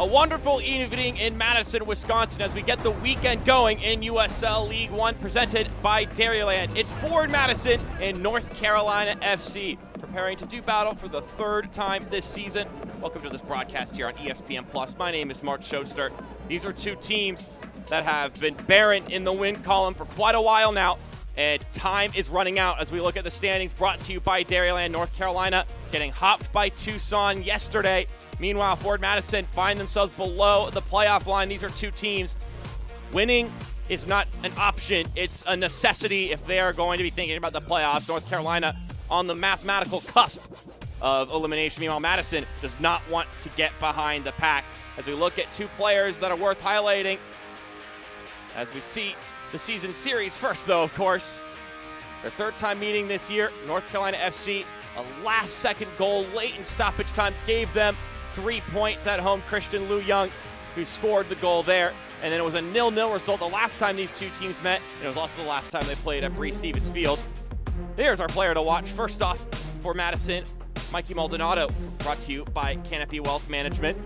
A wonderful evening in Madison, Wisconsin as we get the weekend going in USL League One presented by Dairyland. It's Ford Madison and North Carolina FC preparing to do battle for the third time this season. Welcome to this broadcast here on ESPN Plus. My name is Mark Schoster. These are two teams that have been barren in the win column for quite a while now, and time is running out as we look at the standings brought to you by Dairyland. North Carolina getting hopped by Tucson yesterday. Meanwhile, Ford Madison find themselves below the playoff line. These are two teams. Winning is not an option. It's a necessity if they are going to be thinking about the playoffs. North Carolina on the mathematical cusp of elimination. Meanwhile, Madison does not want to get behind the pack. As we look at two players that are worth highlighting, as we see the season series first, though, of course. Their third time meeting this year. North Carolina FC, a last-second goal late in stoppage time gave them 3 points at home. Christian Liu Young, who scored the goal there. And then it was a 0-0 result the last time these two teams met. And it was also the last time they played at Breese-Stevens Field. There's our player to watch. First off, for Madison, Mikey Maldonado, brought to you by Canopy Wealth Management.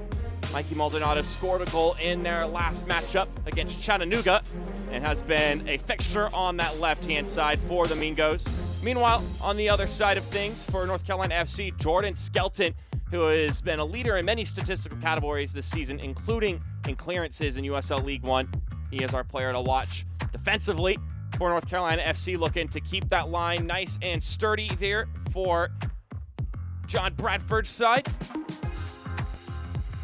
Mikey Maldonado scored a goal in their last matchup against Chattanooga and has been a fixture on that left-hand side for the Mingos. Meanwhile, on the other side of things for North Carolina FC, Jordan Skelton, who has been a leader in many statistical categories this season, including in clearances in USL League One. He is our player to watch. Defensively, for North Carolina FC, looking to keep that line nice and sturdy there for John Bradford's side.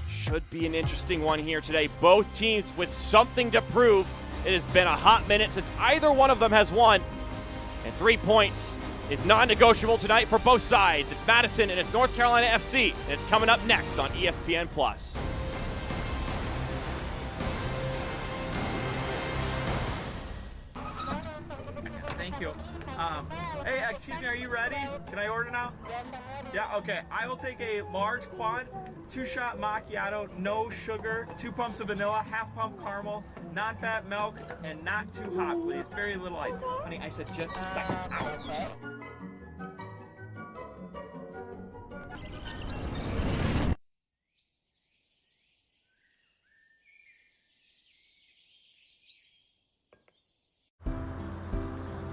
Should be an interesting one here today. Both teams with something to prove. It has been a hot minute since either one of them has won. And 3 points is non-negotiable tonight for both sides. It's Madison and it's North Carolina FC, and it's coming up next on ESPN Plus. Thank you. Hey, excuse me, are you ready? Can I order now? Yeah, okay. I will take a large quad, 2-shot macchiato, no sugar, 2 pumps of vanilla, half pump caramel, non-fat milk, and not too hot, please. Very little ice. Honey, I said just a second. Ow.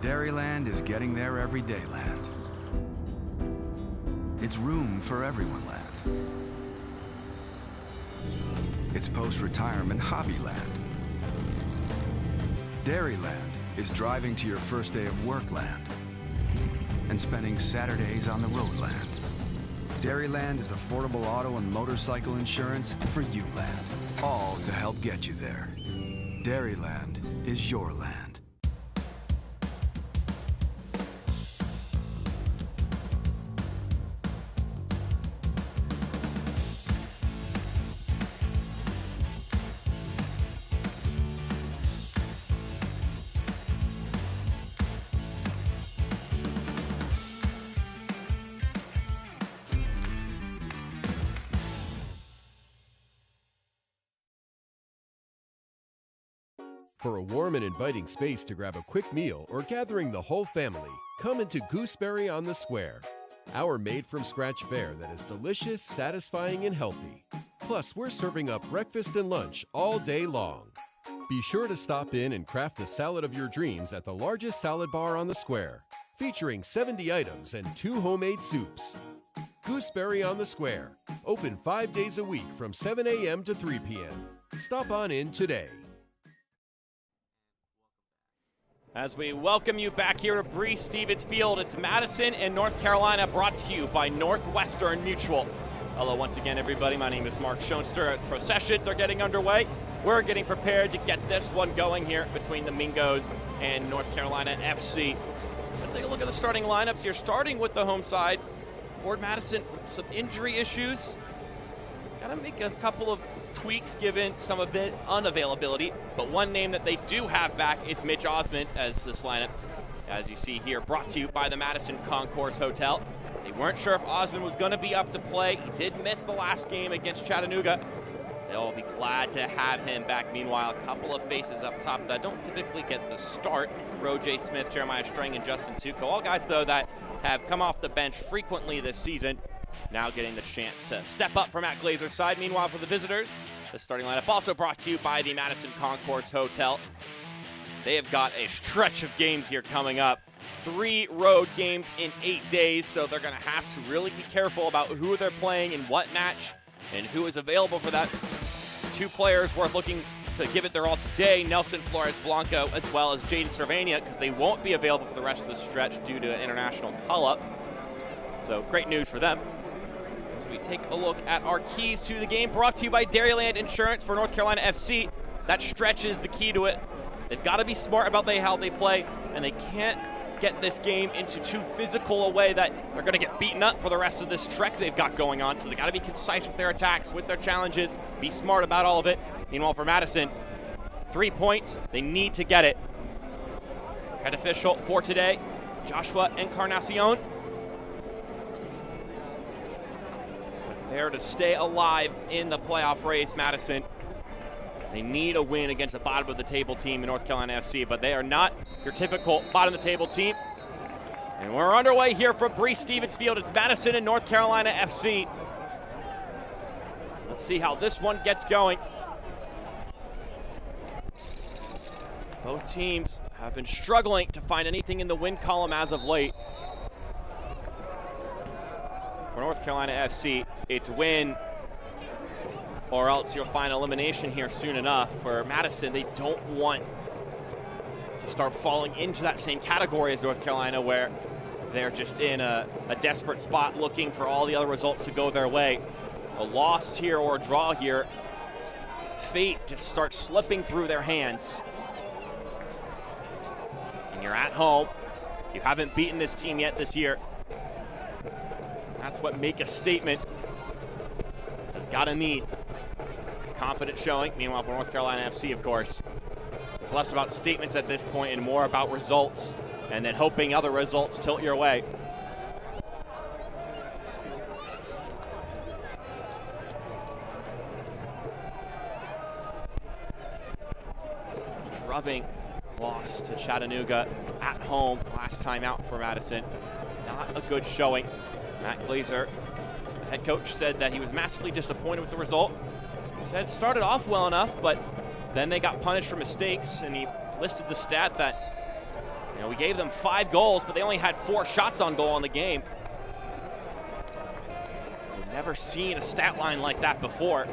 Dairyland is getting there every day land. It's room for everyone land. It's post-retirement hobby land. Dairyland is driving to your first day of work land and spending Saturdays on the road land. Dairyland is affordable auto and motorcycle insurance for you land, all to help get you there. Dairyland is your land. For a warm and inviting space to grab a quick meal or gathering the whole family, come into Gooseberry on the Square. Our made-from-scratch fare that is delicious, satisfying, and healthy. Plus, we're serving up breakfast and lunch all day long. Be sure to stop in and craft the salad of your dreams at the largest salad bar on the Square, featuring 70 items and 2 homemade soups. Gooseberry on the Square, open 5 days a week from 7 a.m. to 3 p.m. Stop on in today. As we welcome you back here to Breese-Stevens Field, it's Madison and North Carolina, brought to you by Northwestern Mutual. Hello once again, everybody. My name is Mark Schoenster. As processions are getting underway, we're getting prepared to get this one going here between the Mingos and North Carolina FC. Let's take a look at the starting lineups here, starting with the home side. Ford Madison with some injury issues. Got to make a couple of tweaks given some of the unavailability, but one name that they do have back is Mitch Osmond as this lineup, as you see here, brought to you by the Madison Concourse Hotel. They weren't sure if Osmond was going to be up to play. He did miss the last game against Chattanooga. They'll be glad to have him back. Meanwhile, a couple of faces up top that don't typically get the start. J. Smith, Jeremiah Strang, and Justin Suko. All guys, though, that have come off the bench frequently this season, now getting the chance to step up from Matt Glazer's side. Meanwhile, for the visitors, The starting lineup also brought to you by the Madison Concourse Hotel. They have got a stretch of games here coming up. 3 road games in 8 days, so they're going to have to really be careful about who they're playing in what match and who is available for that. 2 players worth looking to give it their all today, Nelson Flores-Blanco as well as Jaden Cervania, because they won't be available for the rest of the stretch due to an international call-up. So great news for them. As we take a look at our keys to the game, brought to you by Dairyland Insurance for North Carolina FC. That stretch is the key to it. They've got to be smart about how they play, and they can't get this game into too physical a way that they're going to get beaten up for the rest of this trek they've got going on. So they got to be concise with their attacks, with their challenges, be smart about all of it. Meanwhile, for Madison, 3 points, they need to get it. Head official for today, Joshua Encarnacion. But there to stay alive in the playoff race, Madison. They need a win against the bottom of the table team in North Carolina FC, but they are not your typical bottom of the table team. And we're underway here from Breese-Stevens Field. It's Madison and North Carolina FC. Let's see how this one gets going. Both teams have been struggling to find anything in the win column as of late. For North Carolina FC, it's win or else you'll find elimination here soon enough. For Madison, they don't want to start falling into that same category as North Carolina, where they're just in a desperate spot looking for all the other results to go their way. A loss here or a draw here, fate just starts slipping through their hands. And you're at home. You haven't beaten this team yet this year. That's what make a statement has got to need. Confident showing. Meanwhile, for North Carolina FC, of course, it's less about statements at this point and more about results, and then hoping other results tilt your way. Drubbing loss to Chattanooga at home last time out for Madison. Not a good showing. Matt Glazer, the head coach, said that he was massively disappointed with the result. He said it started off well enough, but then they got punished for mistakes, and he listed the stat that, we gave them 5 goals, but they only had 4 shots on goal in the game. We've never seen a stat line like that before.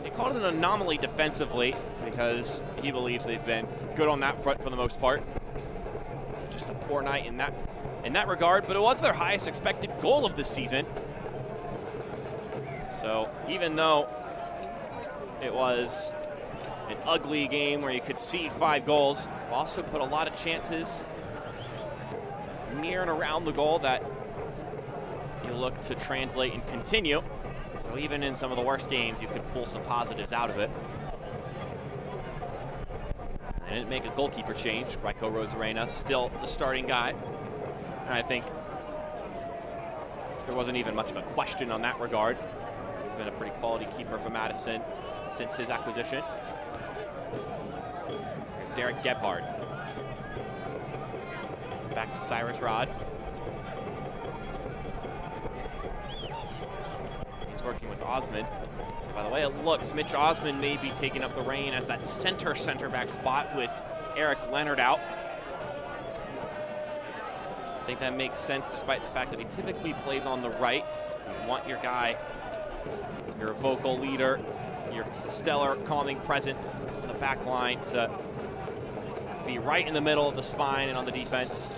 They called it an anomaly defensively because he believes they've been good on that front for the most part. Just a poor night in that regard, but it was their highest expected goal of the season. So even though it was an ugly game where you could see 5 goals, also put a lot of chances near and around the goal that you look to translate and continue. So even in some of the worst games, you could pull some positives out of it. They didn't make a goalkeeper change. Raiko Rosarena still the starting guy. And I think there wasn't even much of a question on that regard. He's been a pretty quality keeper for Madison since his acquisition. There's Derek Gebhard. He's back to Cyrus Rod. He's working with Osmond. So by the way it looks, Mitch Osmond may be taking up the reign as that center back spot with Eric Leonard out. I think that makes sense despite the fact that he typically plays on the right. You want your guy, your vocal leader, your stellar calming presence in the back line to be right in the middle of the spine and on the defense.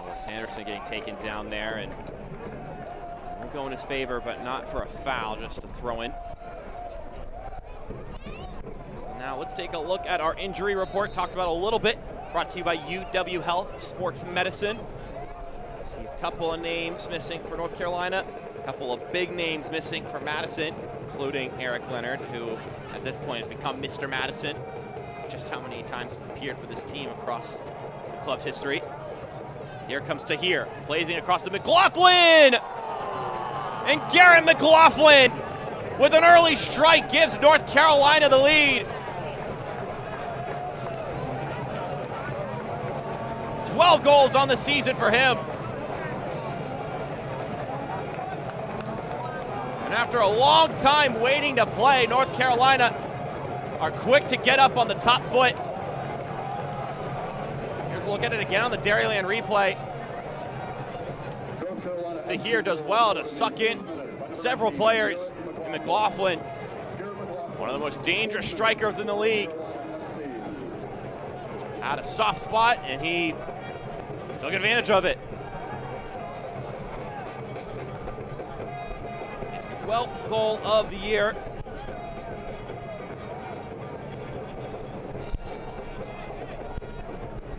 Alex Anderson getting taken down there, and will go in his favor, but not for a foul, just to throw in. Now let's take a look at our injury report, talked about a little bit, brought to you by UW Health Sports Medicine. See a couple of names missing for North Carolina, a couple of big names missing for Madison, including Eric Leonard, who at this point has become Mr. Madison. Just how many times he's appeared for this team across the club's history. Here comes Tahir, blazing across the McLaughlin! And Garrett McLaughlin, with an early strike, gives North Carolina the lead. 12 goals on the season for him. And after a long time waiting to play, North Carolina are quick to get up on the top foot. Here's a look at it again on the Dairyland replay. Tahir does well to suck in several players. And McLaughlin, one of the most dangerous strikers in the league, had a soft spot and he took advantage of it. His 12th goal of the year.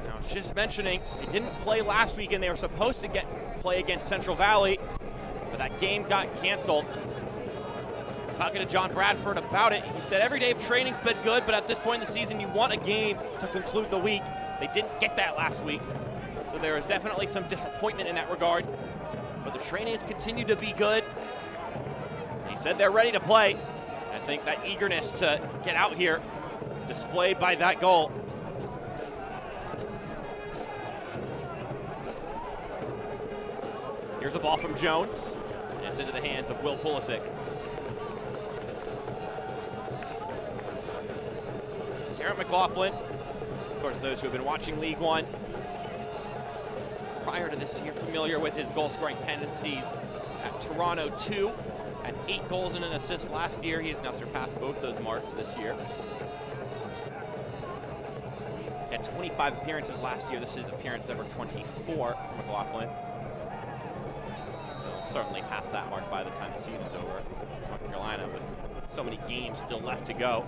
Now, I was just mentioning, they didn't play last week and they were supposed to play against Central Valley, but that game got canceled. Talking to John Bradford about it, he said every day of training's been good, but at this point in the season, you want a game to conclude the week. They didn't get that last week, so there is definitely some disappointment in that regard. But the trainings continue to be good. He said they're ready to play. I think that eagerness to get out here, displayed by that goal. Here's the ball from Jones, and it's into the hands of Will Pulisic. Garrett McLaughlin, of course, those who have been watching League One prior to this year, familiar with his goal-scoring tendencies at Toronto 2. Had 8 goals and an assist last year. He has now surpassed both those marks this year. He had 25 appearances last year. This is appearance number 24 for McLaughlin. So we'll certainly pass that mark by the time the season's over. North Carolina with so many games still left to go.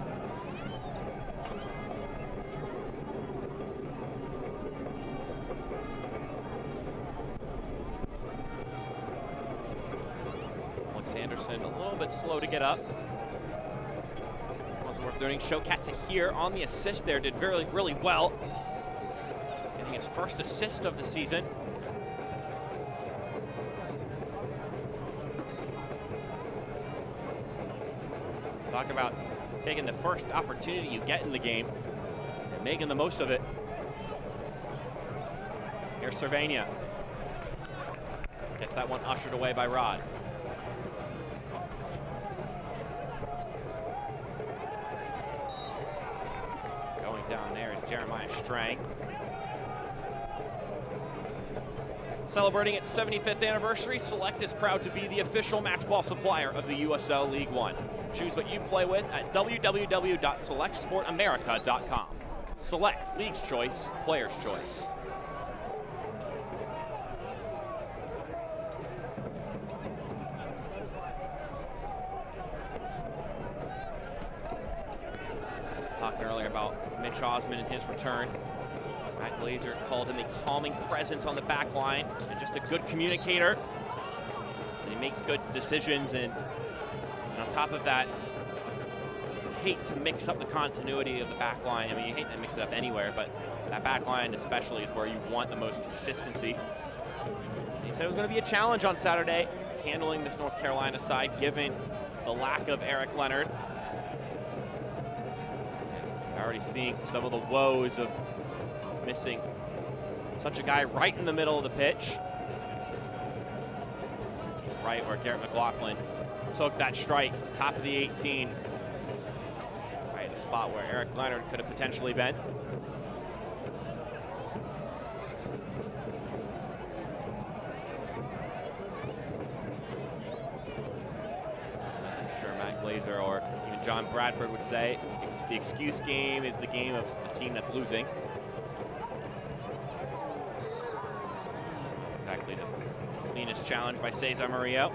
Anderson a little bit slow to get up. Wasn't worth doing. Showcat Tahir on the assist there, did really well. Getting his first assist of the season. Talk about taking the first opportunity you get in the game and making the most of it. Here's Cervania. Gets that one ushered away by Rod. Down there is Jeremiah Strang. Celebrating its 75th anniversary, Select is proud to be the official matchball supplier of the USL League One. Choose what you play with at www.selectsportamerica.com. Select, League's choice, player's choice. Talking earlier about Mitch Osmond and his return. Matt Glazer called him a calming presence on the back line and just a good communicator. And he makes good decisions, and on top of that, you hate to mix up the continuity of the back line. I mean, you hate to mix it up anywhere, but that back line especially is where you want the most consistency. And he said it was going to be a challenge on Saturday, handling this North Carolina side, given the lack of Eric Leonard. Already seeing some of the woes of missing such a guy right in the middle of the pitch. He's right where Garrett McLaughlin took that strike, top of the 18. Right in the spot where Eric Leonard could have potentially been. As I'm sure Matt Glazer or even John Bradford would say, the excuse game is the game of a team that's losing. Exactly the cleanest challenge by Cesar Murillo,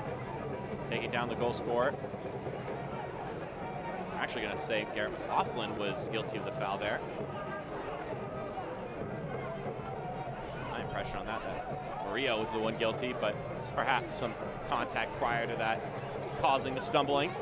taking down the goal scorer. I'm actually going to say Garrett McLaughlin was guilty of the foul there. My impression on that Murillo was the one guilty, but perhaps some contact prior to that causing the stumbling.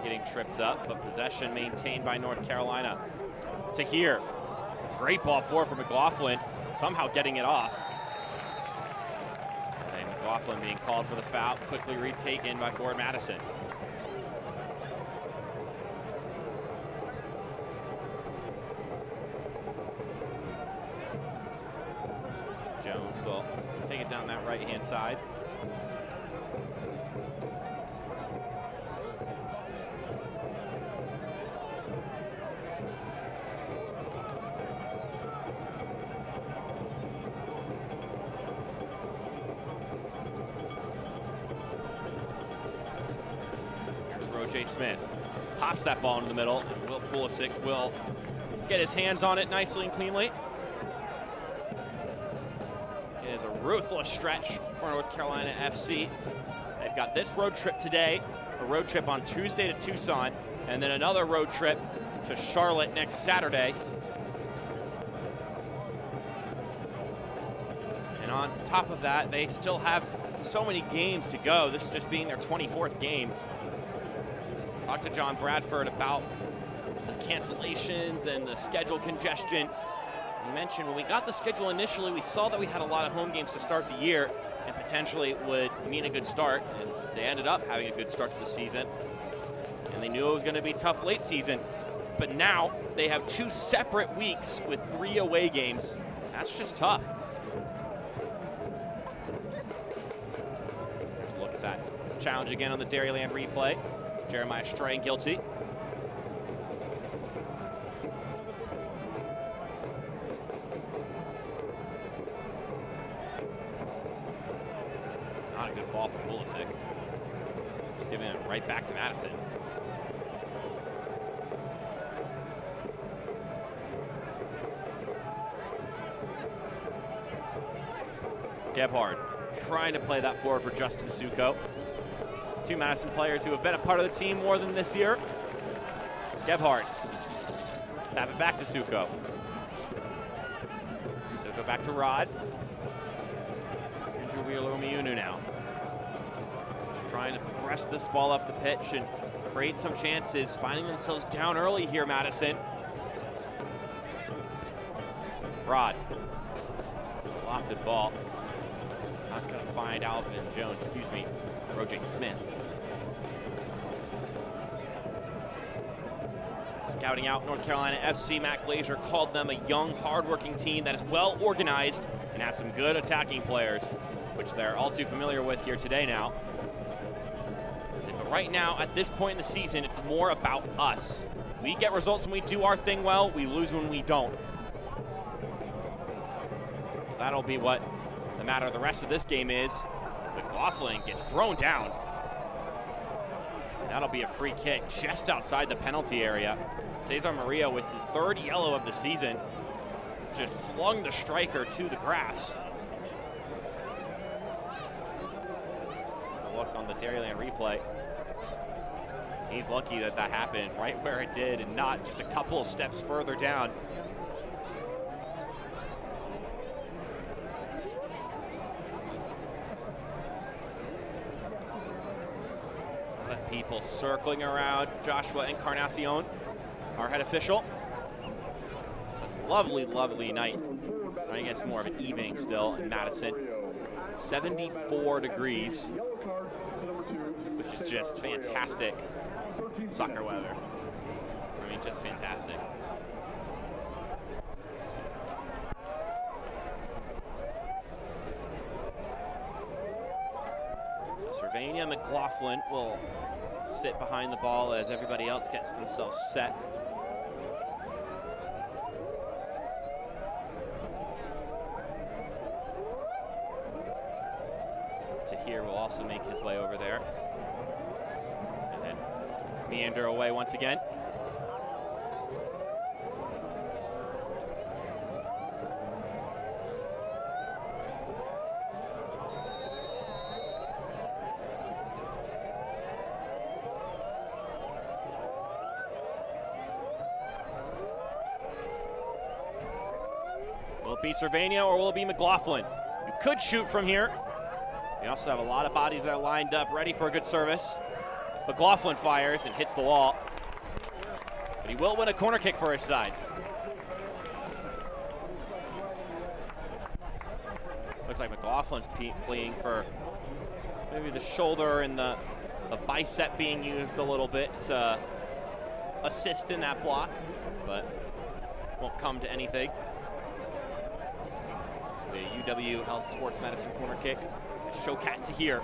getting tripped up, but possession maintained by North Carolina. To here, great ball forward for McLaughlin, somehow getting it off. And McLaughlin being called for the foul, quickly retaken by forward Madison. Jones will take it down that right-hand side. Here's Smith. Pops that ball into the middle, and Will Pulisic will get his hands on it nicely and cleanly. It is a ruthless stretch for North Carolina FC. They've got this road trip today, a road trip on Tuesday to Tucson, and then another road trip to Charlotte next Saturday. And on top of that, they still have so many games to go. This is just being their 24th game. Talked to John Bradford about the cancellations and the schedule congestion. He mentioned when we got the schedule initially, we saw that we had a lot of home games to start the year and potentially would mean a good start. And they ended up having a good start to the season. And they knew it was going to be tough late season. But now they have 2 separate weeks with 3 away games. That's just tough. Let's look at that challenge again on the Dairyland replay. Jeremiah Strang guilty. Not a good ball for Pulisic. He's giving it right back to Madison. Gebhard trying to play that forward for Justin Suko. 2 Madison players who have been a part of the team more than this year. Gebhard. Tap it back to Suko. Suko back to Rod. Andrew Wheeler-Omiunu now. Just trying to press this ball up the pitch and create some chances, finding themselves down early here, Madison. Rod. Lofted ball. It's not going to find Alvin Jones, excuse me, Roger Smith. Scouting out North Carolina FC, Matt Glazer called them a young, hard-working team that is well organized and has some good attacking players, which they're all too familiar with here today now. But right now, at this point in the season, it's more about us. We get results when we do our thing well, we lose when we don't. So that'll be what the matter of the rest of this game is. As McLaughlin gets thrown down. That'll be a free kick just outside the penalty area. Cesar Maria with his 3rd yellow of the season just slung the striker to the grass. There's a look on the Dairyland replay. He's lucky that that happened right where it did and not just a couple of steps further down. People circling around Joshua Encarnacion, our head official. It's a lovely, lovely night. I guess more of an evening still in Madison. 74 degrees, which is just fantastic soccer weather. I mean, just fantastic. So Sylvania McLaughlin will sit behind the ball as everybody else gets themselves set. Tahir will also make his way over there. And then meander away once again. Will it be Cervania or will it be McLaughlin? You could shoot from here. We also have a lot of bodies that are lined up, ready for a good service. McLaughlin fires and hits the wall. But he will win a corner kick for his side. Looks like McLaughlin's playing for maybe the shoulder and the bicep being used a little bit to assist in that block, but won't come to anything. The UW Health Sports Medicine corner kick. Showcat to here.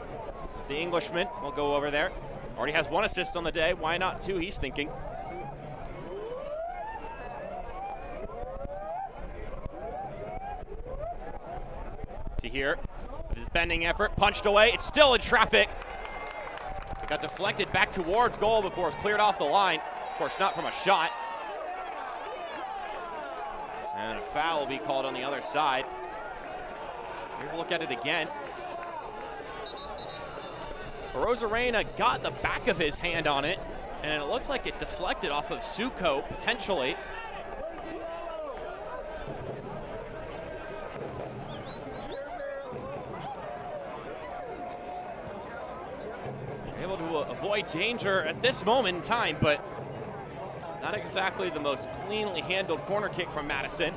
The Englishman will go over there. Already has 1 assist on the day. Why not 2, he's thinking. To here. With his bending effort, punched away. It's still in traffic. It got deflected back towards goal before it was cleared off the line. Of course, not from a shot. And a foul will be called on the other side. Here's a look at it again. Rosarena got the back of his hand on it, and it looks like it deflected off of Suko, potentially. Able to avoid danger at this moment in time, but not exactly the most cleanly handled corner kick from Madison.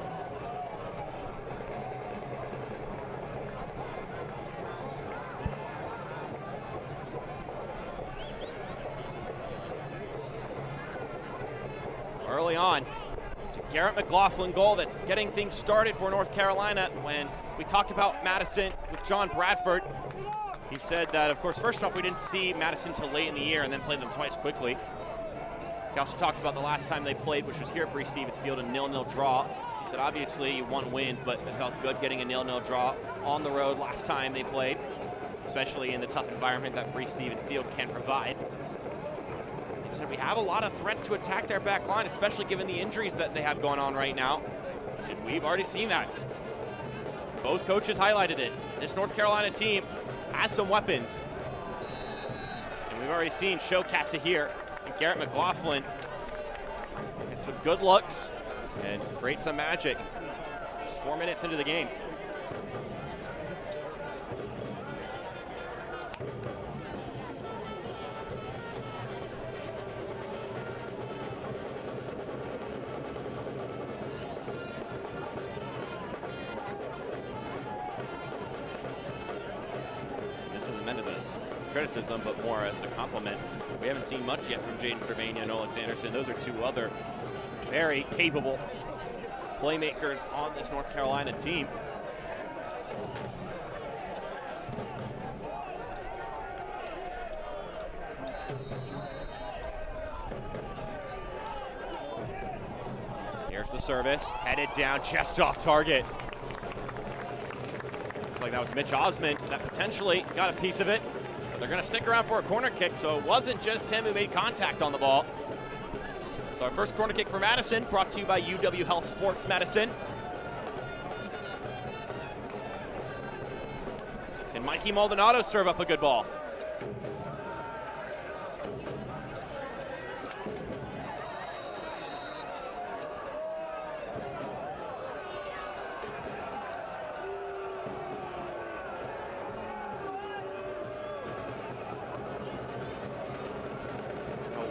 Early on, it's a Garrett McLaughlin goal that's getting things started for North Carolina. When we talked about Madison with John Bradford, he said that, of course, first off, we didn't see Madison till late in the year and then played them twice quickly. He also talked about the last time they played, which was here at Breese Stevens Field, a 0-0 draw. He said, obviously, you won wins, but it felt good getting a 0-0 draw on the road last time they played, especially in the tough environment that Breese Stevens Field can provide. He said, we have a lot of threats to attack their back line, especially given the injuries that they have going on right now. And we've already seen that. Both coaches highlighted it. This North Carolina team has some weapons. And we've already seen Showcat to here and Garrett McLaughlin get some good looks and create some magic. Just 4 minutes into the game. Meant as a criticism, but more as a compliment. We haven't seen much yet from Jaden Cervania and Alex Anderson. Those are 2 other very capable playmakers on this North Carolina team. Here's the service, headed down, chest off target. Like that was Mitch Osmond that potentially got a piece of it, but they're going to stick around for a corner kick, so it wasn't just him who made contact on the ball. So our first corner kick for Madison, brought to you by UW Health Sports Medicine. Can Mikey Maldonado serve up a good ball?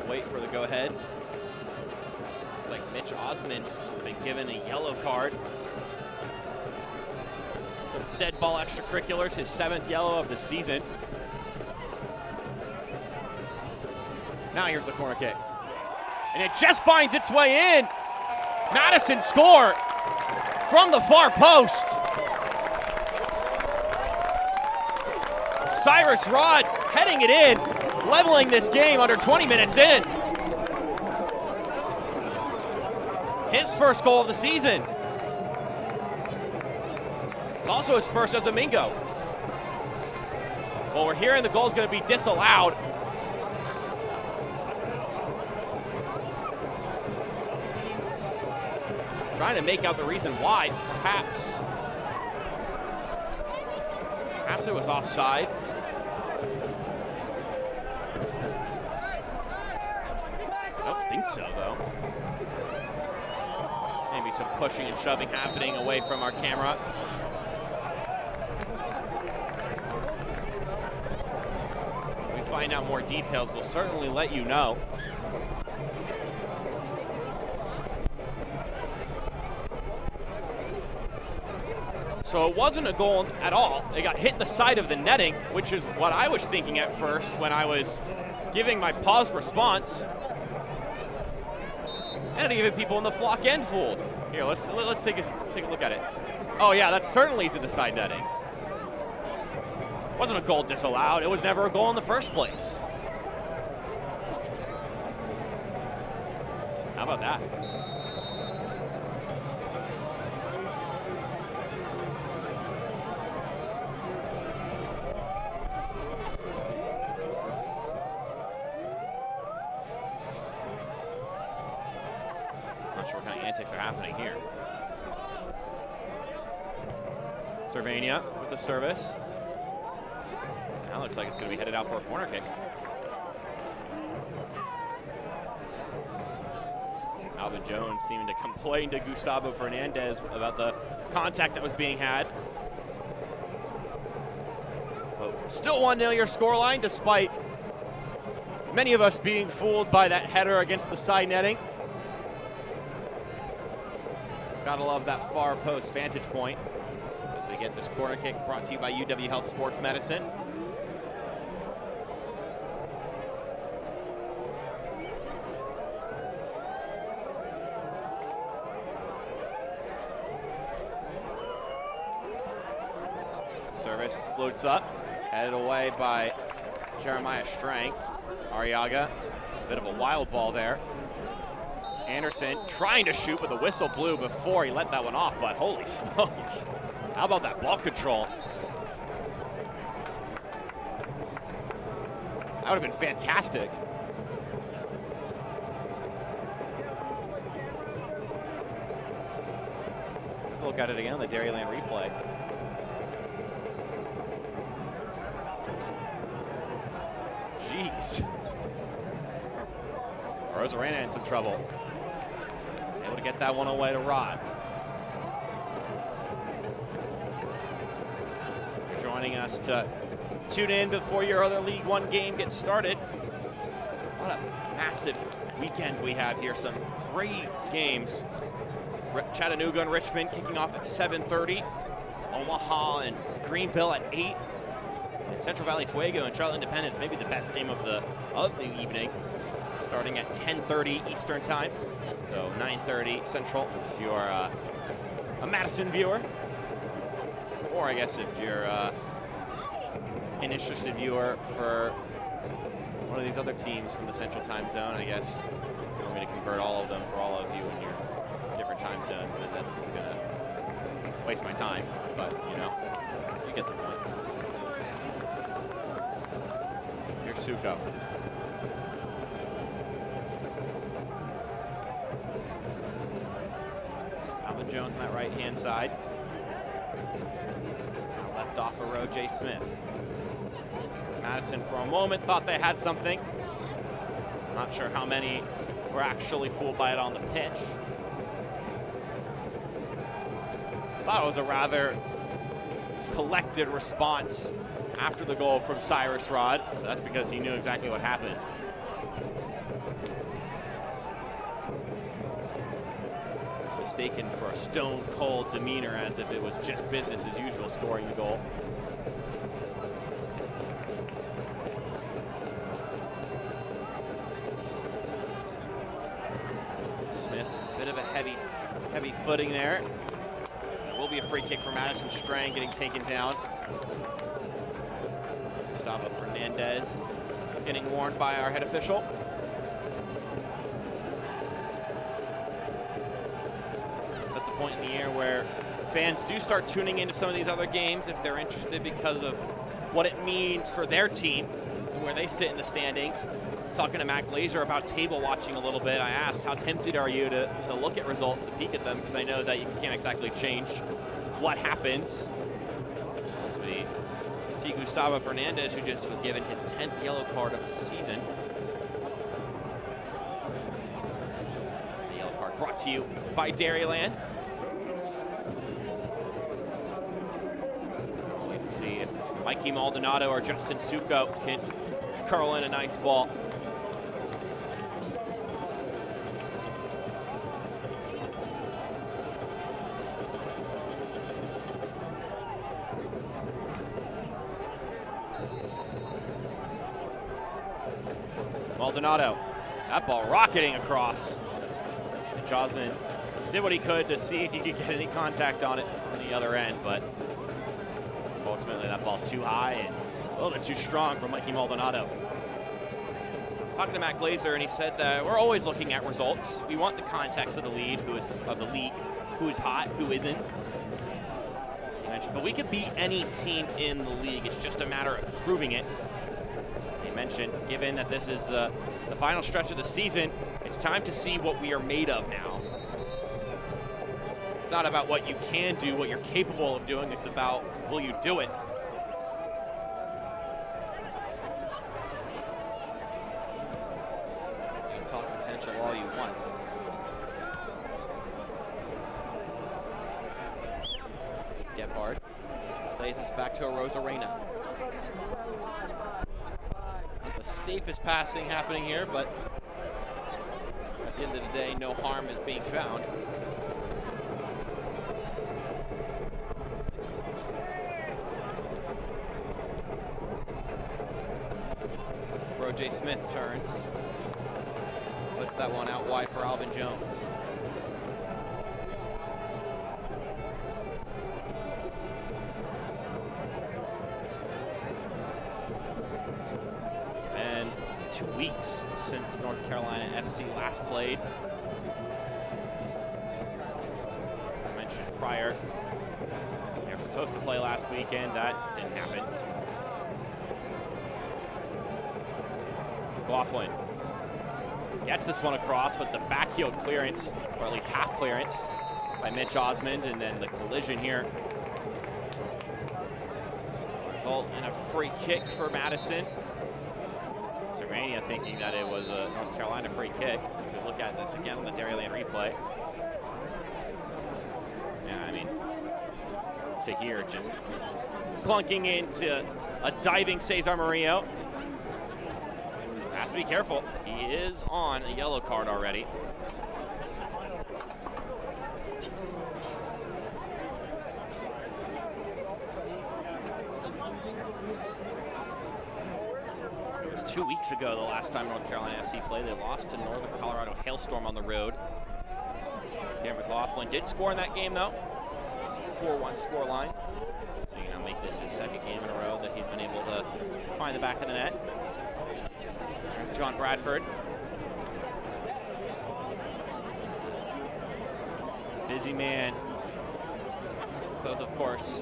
Wait for the go-ahead. Looks like Mitch Osmond has been given a yellow card. Some dead ball extracurriculars, his 7th yellow of the season. Now here's the corner kick. And it just finds its way in. Madison score from the far post. Cyrus Rod heading it in, leveling this game under 20 minutes in. His first goal of the season. It's also his first as a Mingo. Well, we're hearing the goal is going to be disallowed. Trying to make out the reason why, perhaps. Perhaps it was offside. I don't think so, though. Maybe some pushing and shoving happening away from our camera. We find out more details, we'll certainly let you know. So it wasn't a goal at all. It got hit the side of the netting, which is what I was thinking at first when I was giving my paused response. And even people in the flock end fooled. Here, let's take a look at it. Oh yeah, that certainly is in the side netting. It wasn't a goal disallowed. It was never a goal in the first place. How about that? Not sure what kind of antics are happening here. Cervania with the service. Now looks like it's going to be headed out for a corner kick. Alvin Jones seeming to complain to Gustavo Fernandez about the contact that was being had. But still 1-0 your scoreline, despite many of us being fooled by that header against the side netting. Gotta love that far post vantage point as we get this corner kick brought to you by UW Health Sports Medicine. Service floats up, headed away by Jeremiah Strang. Arriaga, a bit of a wild ball there. Anderson trying to shoot, but the whistle blew before he let that one off, but holy smokes. How about that ball control? That would have been fantastic. Let's look at it again on the Dairyland replay. Jeez. Rosarena in some trouble. He's able to get that one away to Rod. You're joining us to tune in before your other League One game gets started. What a massive weekend we have here. Some great games. Chattanooga and Richmond kicking off at 7:30. Omaha and Greenville at 8. And Central Valley Fuego and Charlotte Independence, maybe the best game of the evening, starting at 10:30 Eastern time, so 9:30 Central if you're a Madison viewer, or I guess if you're an interested viewer for one of these other teams from the Central time zone. I guess if you want me to convert all of them for all of you in your different time zones, then that's just gonna waste my time, but you know, you get the point. Here's Suko. Alvin Jones on that right-hand side. Left off for J. Smith. Madison for a moment thought they had something. Not sure how many were actually fooled by it on the pitch. Thought it was a rather collected response after the goal from Cyrus Rod. That's because he knew exactly what happened. He's mistaken for a stone-cold demeanor as if it was just business as usual scoring the goal. Smith, a bit of a heavy footing there. It will be a free kick for Madison. Strang getting taken down. Gustavo Fernandez getting warned by our head official. It's at the point in the year where fans do start tuning into some of these other games if they're interested because of what it means for their team and where they sit in the standings. Talking to Matt Glazer about table watching a little bit, I asked, how tempted are you to look at results and peek at them? Because I know that you can't exactly change what happens. As we see Gustavo Fernandez, who just was given his 10th yellow card of the season. The yellow card brought to you by Dairyland. We'll see if Mikey Maldonado or Justin Suko can curl in a nice ball. Maldonado, that ball rocketing across. And Josman did what he could to see if he could get any contact on it on the other end, but ultimately that ball too high and a little bit too strong for Mikey Maldonado. I was talking to Matt Glazer, and he said that we're always looking at results. We want the context of the league, who is hot, who isn't. He mentioned, but we could beat any team in the league. It's just a matter of proving it. He mentioned, given that this is the final stretch of the season, it's time to see what we are made of now. It's not about what you can do, what you're capable of doing. It's about, will you do it? You can talk potential all you want. Gebhard plays this back to Rosarena. Not the safest passing happening here, but at the end of the day, no harm is being found. J. Smith turns, puts that one out wide for Alvin Jones. And 2 weeks since North Carolina FC last played. I mentioned prior, they were supposed to play last weekend. That didn't happen. McLaughlin gets this one across, but the backheel clearance, or at least half clearance, by Mitch Osmond, and then the collision here. Result in a free kick for Madison. Sermania thinking that it was a North Carolina free kick. If you look at this again on the Dairyland replay. Yeah, I mean, Tahir just clunking into a diving Cesar Murillo. Has to be careful. He is on a yellow card already. It was 2 weeks ago the last time North Carolina FC played. They lost to Northern Colorado Hailstorm on the road. Cameron McLaughlin did score in that game though. It was a 4-1 scoreline. So you know, make this his second game in a row that he's been able to find the back of the net. There's John Bradford. Busy man. Both, of course,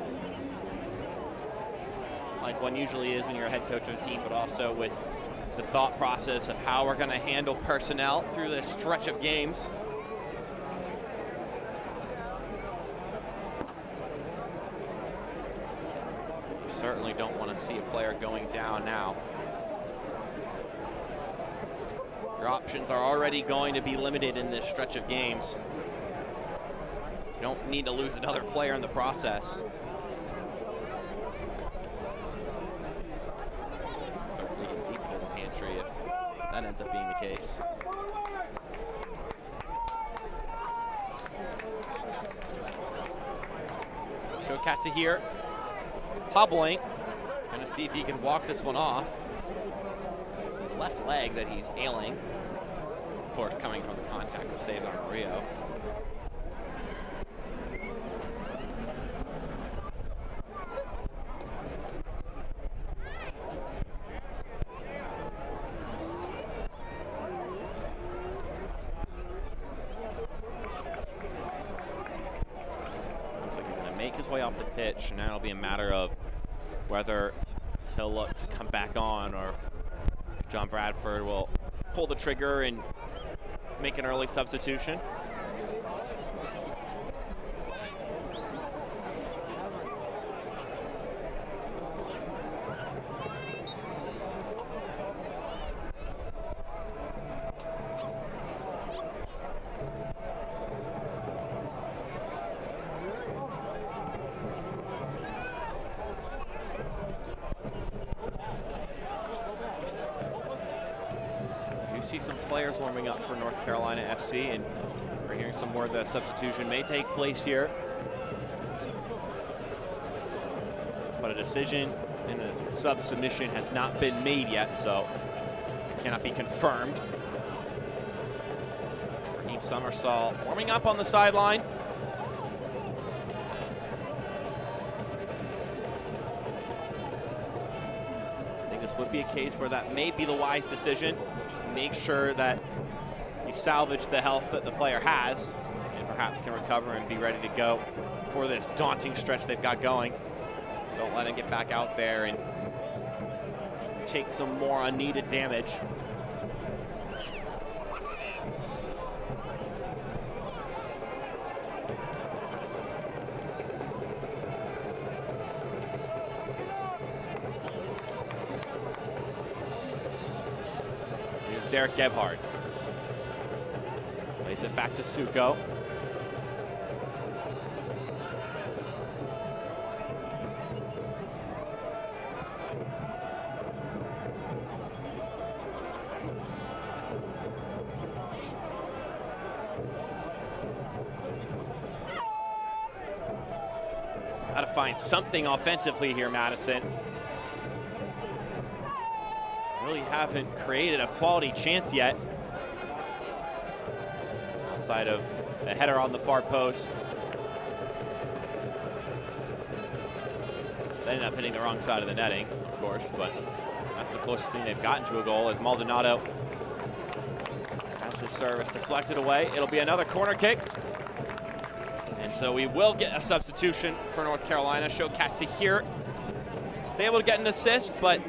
like one usually is when you're a head coach of a team, but also with the thought process of how we're going to handle personnel through this stretch of games. You certainly don't want to see a player going down now. Your options are already going to be limited in this stretch of games. You don't need to lose another player in the process. Start digging deep into the pantry if that ends up being the case. Showcat here, hobbling, gonna see if he can walk this one off. It's his left leg that he's ailing. Of course, coming from the contact with Cesar Murillo. Looks like he's gonna make his way off the pitch, and now it'll be a matter of whether he'll look to come back on or John Bradford will pull the trigger and make an early substitution. see some players warming up for North Carolina FC, and we're hearing some more of the substitution may take place here. But a decision and a sub-submission has not been made yet, so it cannot be confirmed. Raheem Summersall warming up on the sideline. I think this would be a case where that may be the wise decision. Just make sure that you salvage the health that the player has and perhaps can recover and be ready to go for this daunting stretch they've got going. Don't let him get back out there and take some more unneeded damage. Here's Derek Gebhardt. Plays it back to Suko. Got to find something offensively here, Madison. Really haven't created a quality chance yet. Outside of the header on the far post. They ended up hitting the wrong side of the netting, of course, but that's the closest thing they've gotten to a goal as Maldonado has his service deflected away. It'll be another corner kick. And so we will get a substitution for North Carolina. Shokatsi here is able to get an assist, but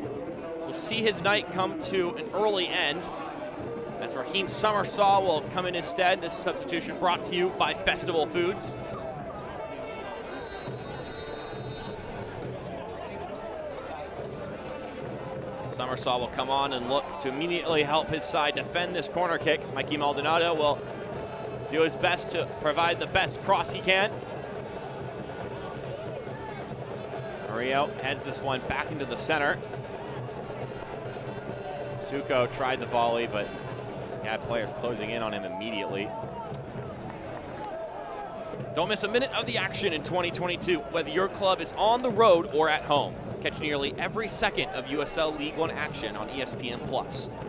we'll see his night come to an early end as Raheem Summersall will come in instead. This substitution brought to you by Festival Foods. Summersall will come on and look to immediately help his side defend this corner kick. Mikey Maldonado will do his best to provide the best cross he can. Mario heads this one back into the center. Suko tried the volley, but he had players closing in on him immediately. Don't miss a minute of the action in 2022, whether your club is on the road or at home. Catch nearly every second of USL League One action on ESPN+,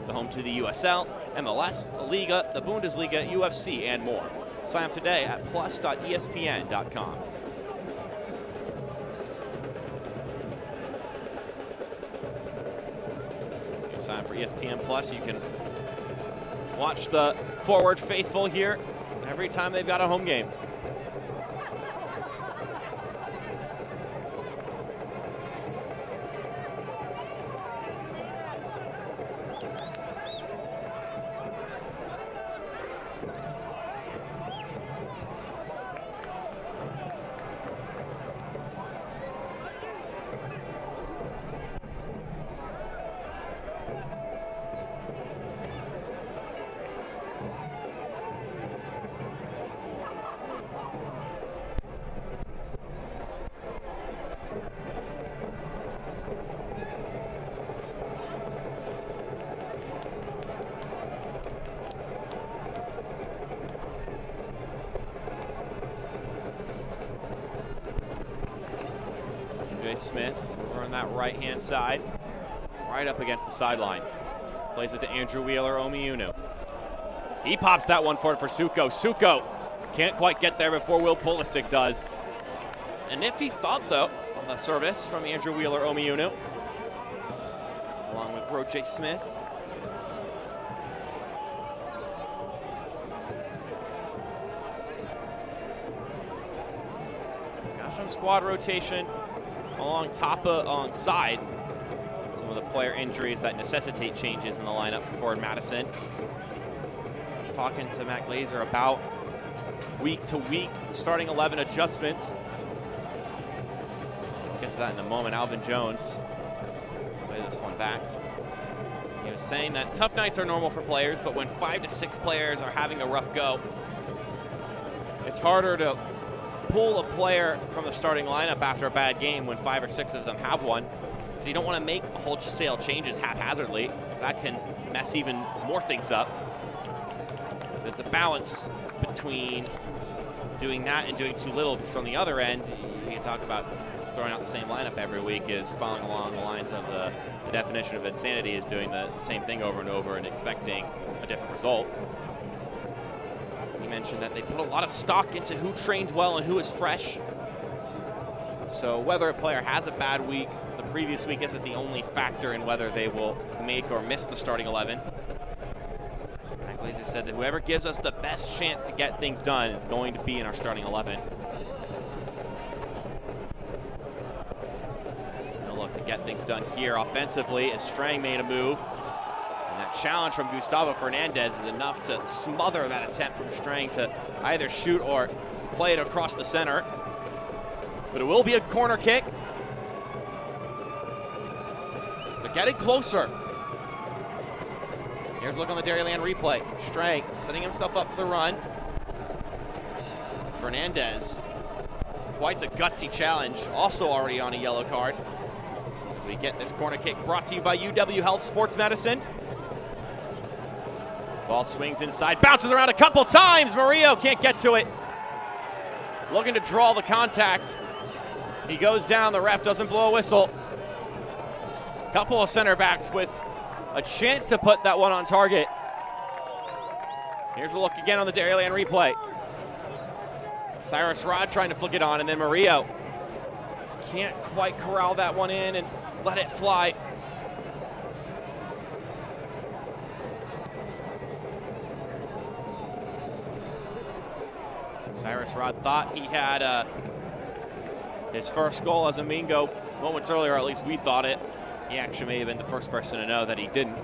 the home to the USL, MLS, the Liga, the Bundesliga, UFC, and more. Sign up today at plus.espn.com. You sign up for ESPN+, you can watch the Forward Faithful here every time they've got a home game. Smith over on that right-hand side, right up against the sideline. Plays it to Andrew Wheeler-Omiunu. He pops that one forward for Suko. Suko can't quite get there before Will Pulisic does. A nifty thought, though, on the service from Andrew Wheeler-Omiunu, along with Roche Smith. Got some squad rotation alongside some of the player injuries that necessitate changes in the lineup for Forward Madison. Talking to Matt Glazer about week-to-week starting 11 adjustments. We'll get to that in a moment. Alvin Jones play this one back. He was saying that tough nights are normal for players, but when 5 to 6 players are having a rough go, it's harder to pull a player from the starting lineup after a bad game when 5 or 6 of them have one. So you don't want to make wholesale changes haphazardly, because that can mess even more things up. So it's a balance between doing that and doing too little, because on the other end, you can talk about throwing out the same lineup every week is following along the lines of the definition of insanity, is doing the same thing over and over and expecting a different result. He mentioned that they put a lot of stock into who trains well and who is fresh. So whether a player has a bad week, the previous week isn't the only factor in whether they will make or miss the starting 11. Matt Glazer said that whoever gives us the best chance to get things done is going to be in our starting 11. They'll look to get things done here offensively as Strang made a move. And that challenge from Gustavo Fernandez is enough to smother that attempt from Strang to either shoot or play it across the center. But it will be a corner kick. They're getting closer. Here's a look on the Dairyland replay. Strang setting himself up for the run. Fernandez, quite the gutsy challenge, also already on a yellow card. So we get this corner kick brought to you by UW Health Sports Medicine. Ball swings inside, bounces around a couple times. Murillo can't get to it. Looking to draw the contact. He goes down, the ref doesn't blow a whistle. Couple of center backs with a chance to put that one on target. Here's a look again on the Dairyland replay. Cyrus Rod trying to flick it on, and then Murillo can't quite corral that one in and let it fly. Cyrus Rod thought he had his first goal as a Mingo moments earlier, or at least we thought it. He actually may have been the first person to know that he didn't.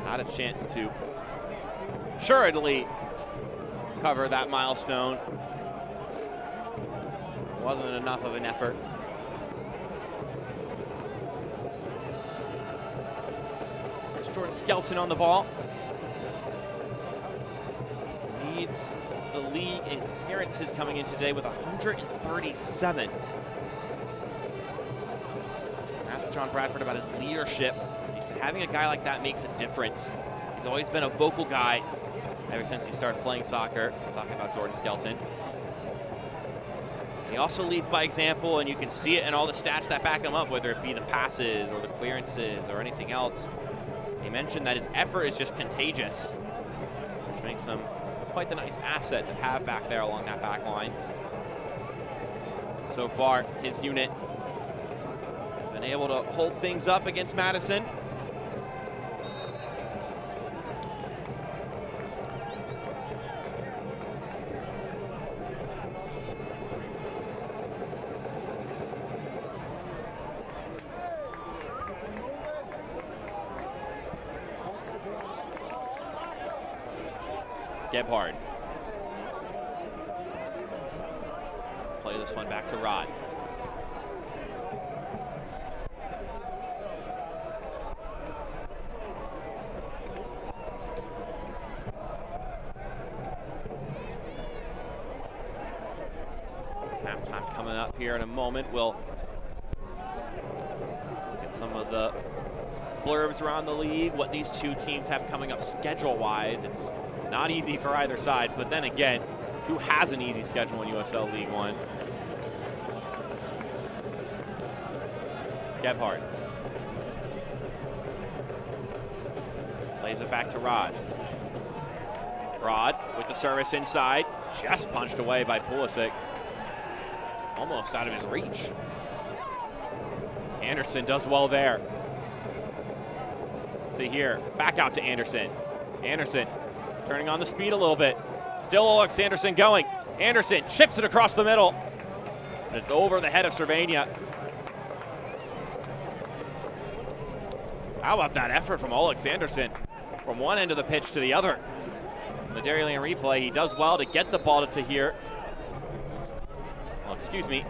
Had a chance to assuredly cover that milestone. Wasn't enough of an effort. There's Jordan Skelton on the ball. Leads the league in clearances coming in today with 137. Ask John Bradford about his leadership. He said having a guy like that makes a difference. He's always been a vocal guy ever since he started playing soccer. I'm talking about Jordan Skelton. He also leads by example, and you can see it in all the stats that back him up, whether it be the passes or the clearances or anything else. He mentioned that his effort is just contagious, which makes him quite the nice asset to have back there along that back line. So far, his unit has been able to hold things up against Madison. Gebhard. Play this one back to Rod. Halftime coming up here in a moment. We'll get some of the blurbs around the league, what these two teams have coming up schedule-wise. It's not easy for either side, but then again, who has an easy schedule in USL League One? Gebhard. Plays it back to Rod. Rod with the service inside, just punched away by Pulisic. Almost out of his reach. Anderson does well there. To here, back out to Anderson. Anderson turning on the speed a little bit. Still Alex Anderson going. Anderson chips it across the middle. But it's over the head of Cervania. How about that effort from Alex Anderson from one end of the pitch to the other? On the Dairyland replay, he does well to get the ball to Tahir. Well, excuse me.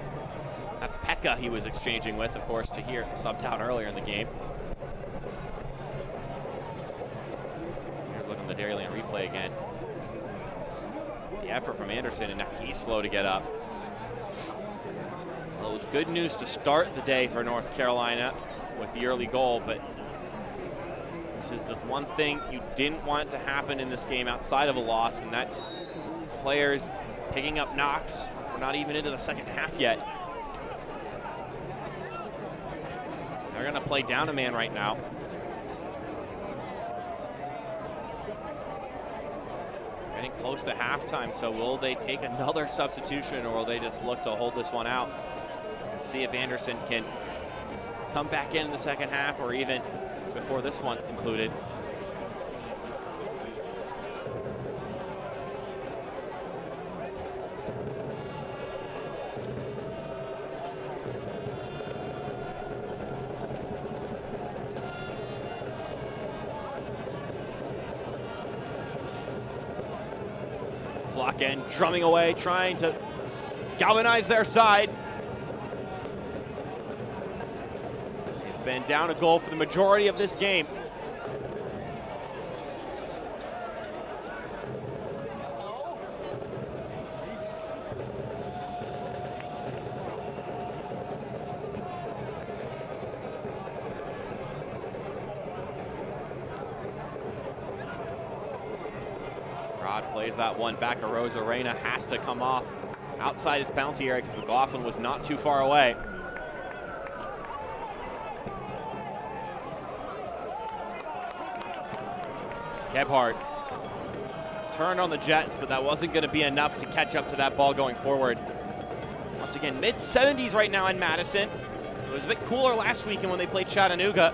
That's Pekka he was exchanging with, of course. Tahir subbed out earlier in the game. The Dairyland replay again. The effort from Anderson, and now he's slow to get up. was good news to start the day for North Carolina with the early goal, but this is the one thing you didn't want to happen in this game outside of a loss, and that's players picking up knocks. We're not even into the second half yet. They're gonna play down a man right now. Getting close to halftime, so will they take another substitution, or will they just look to hold this one out and see if Anderson can come back in the second half, or even before this one's concluded? Flocken drumming away, trying to galvanize their side. They've been down a goal for the majority of this game. Plays that one back. Arena has to come off outside his penalty area because McLaughlin was not too far away. Gebhardt turned on the Jets, but that wasn't going to be enough to catch up to that ball going forward. Once again, mid-70s right now in Madison. It was a bit cooler last weekend when they played Chattanooga.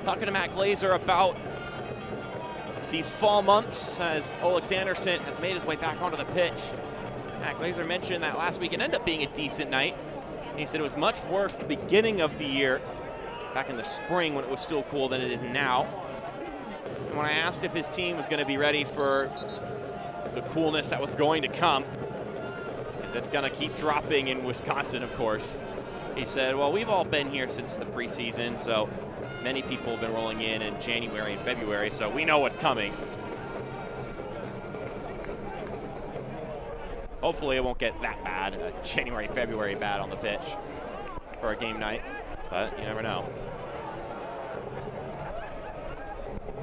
Talking to Matt Glazer about these fall months as Olex Anderson has made his way back onto the pitch. Matt Glazer mentioned that last week. It ended up being a decent night. He said it was much worse at the beginning of the year, back in the spring when it was still cool, than it is now. And when I asked if his team was going to be ready for the coolness that was going to come, because it's going to keep dropping in Wisconsin, of course, he said, well, we've all been here since the preseason, so many people have been rolling in January and February, so we know what's coming. Hopefully it won't get that bad, January, February bad on the pitch for a game night, but you never know.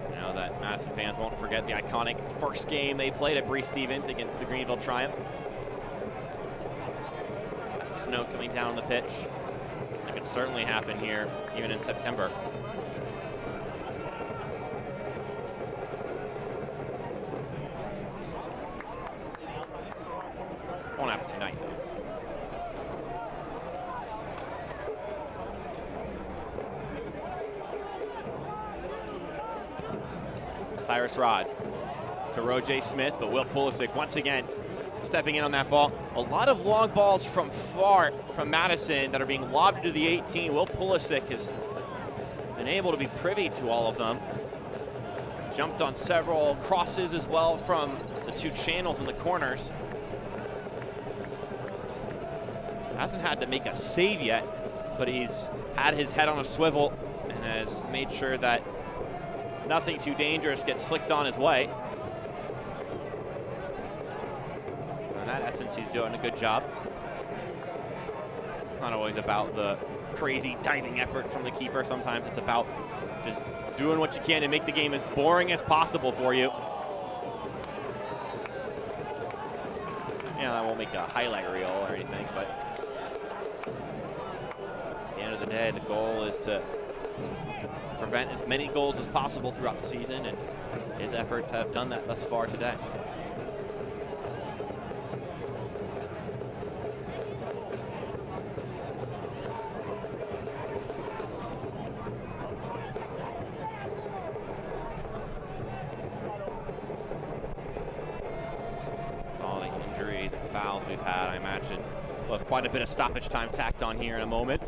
You know that Madison fans won't forget the iconic first game they played at Bree Stevens against the Greenville Triumph. Snow coming down on the pitch. It could certainly happen here, even in September. Won't happen tonight, though. Cyrus Rod to Roje Smith, but Will Pulisic once again stepping in on that ball. A lot of long balls from far from Madison that are being lobbed to the 18. Will Pulisic has been able to be privy to all of them. Jumped on several crosses as well from the two channels in the corners. Hasn't had to make a save yet, but he's had his head on a swivel and has made sure that nothing too dangerous gets flicked on his way. So in that essence, he's doing a good job. It's not always about the crazy diving effort from the keeper. Sometimes it's about just doing what you can to make the game as boring as possible for you. Yeah, that won't make a highlight reel or anything, but at the end of the day, the goal is to prevent as many goals as possible throughout the season, and his efforts have done that thus far today. With all the injuries and fouls we've had, I imagine we'll have quite a bit of stoppage time tacked on here in a moment.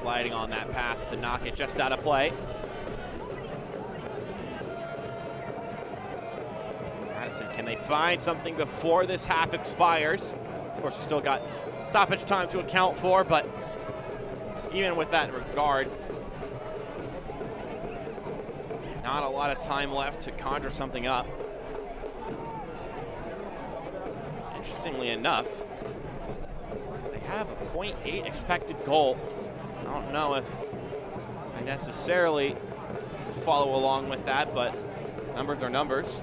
sliding on that pass to knock it just out of play. Madison, can they find something before this half expires? Of course, we still got stoppage time to account for, but even with that regard, not a lot of time left to conjure something up. Interestingly enough, they have a .8 expected goal. I don't know if I necessarily follow along with that, but numbers are numbers.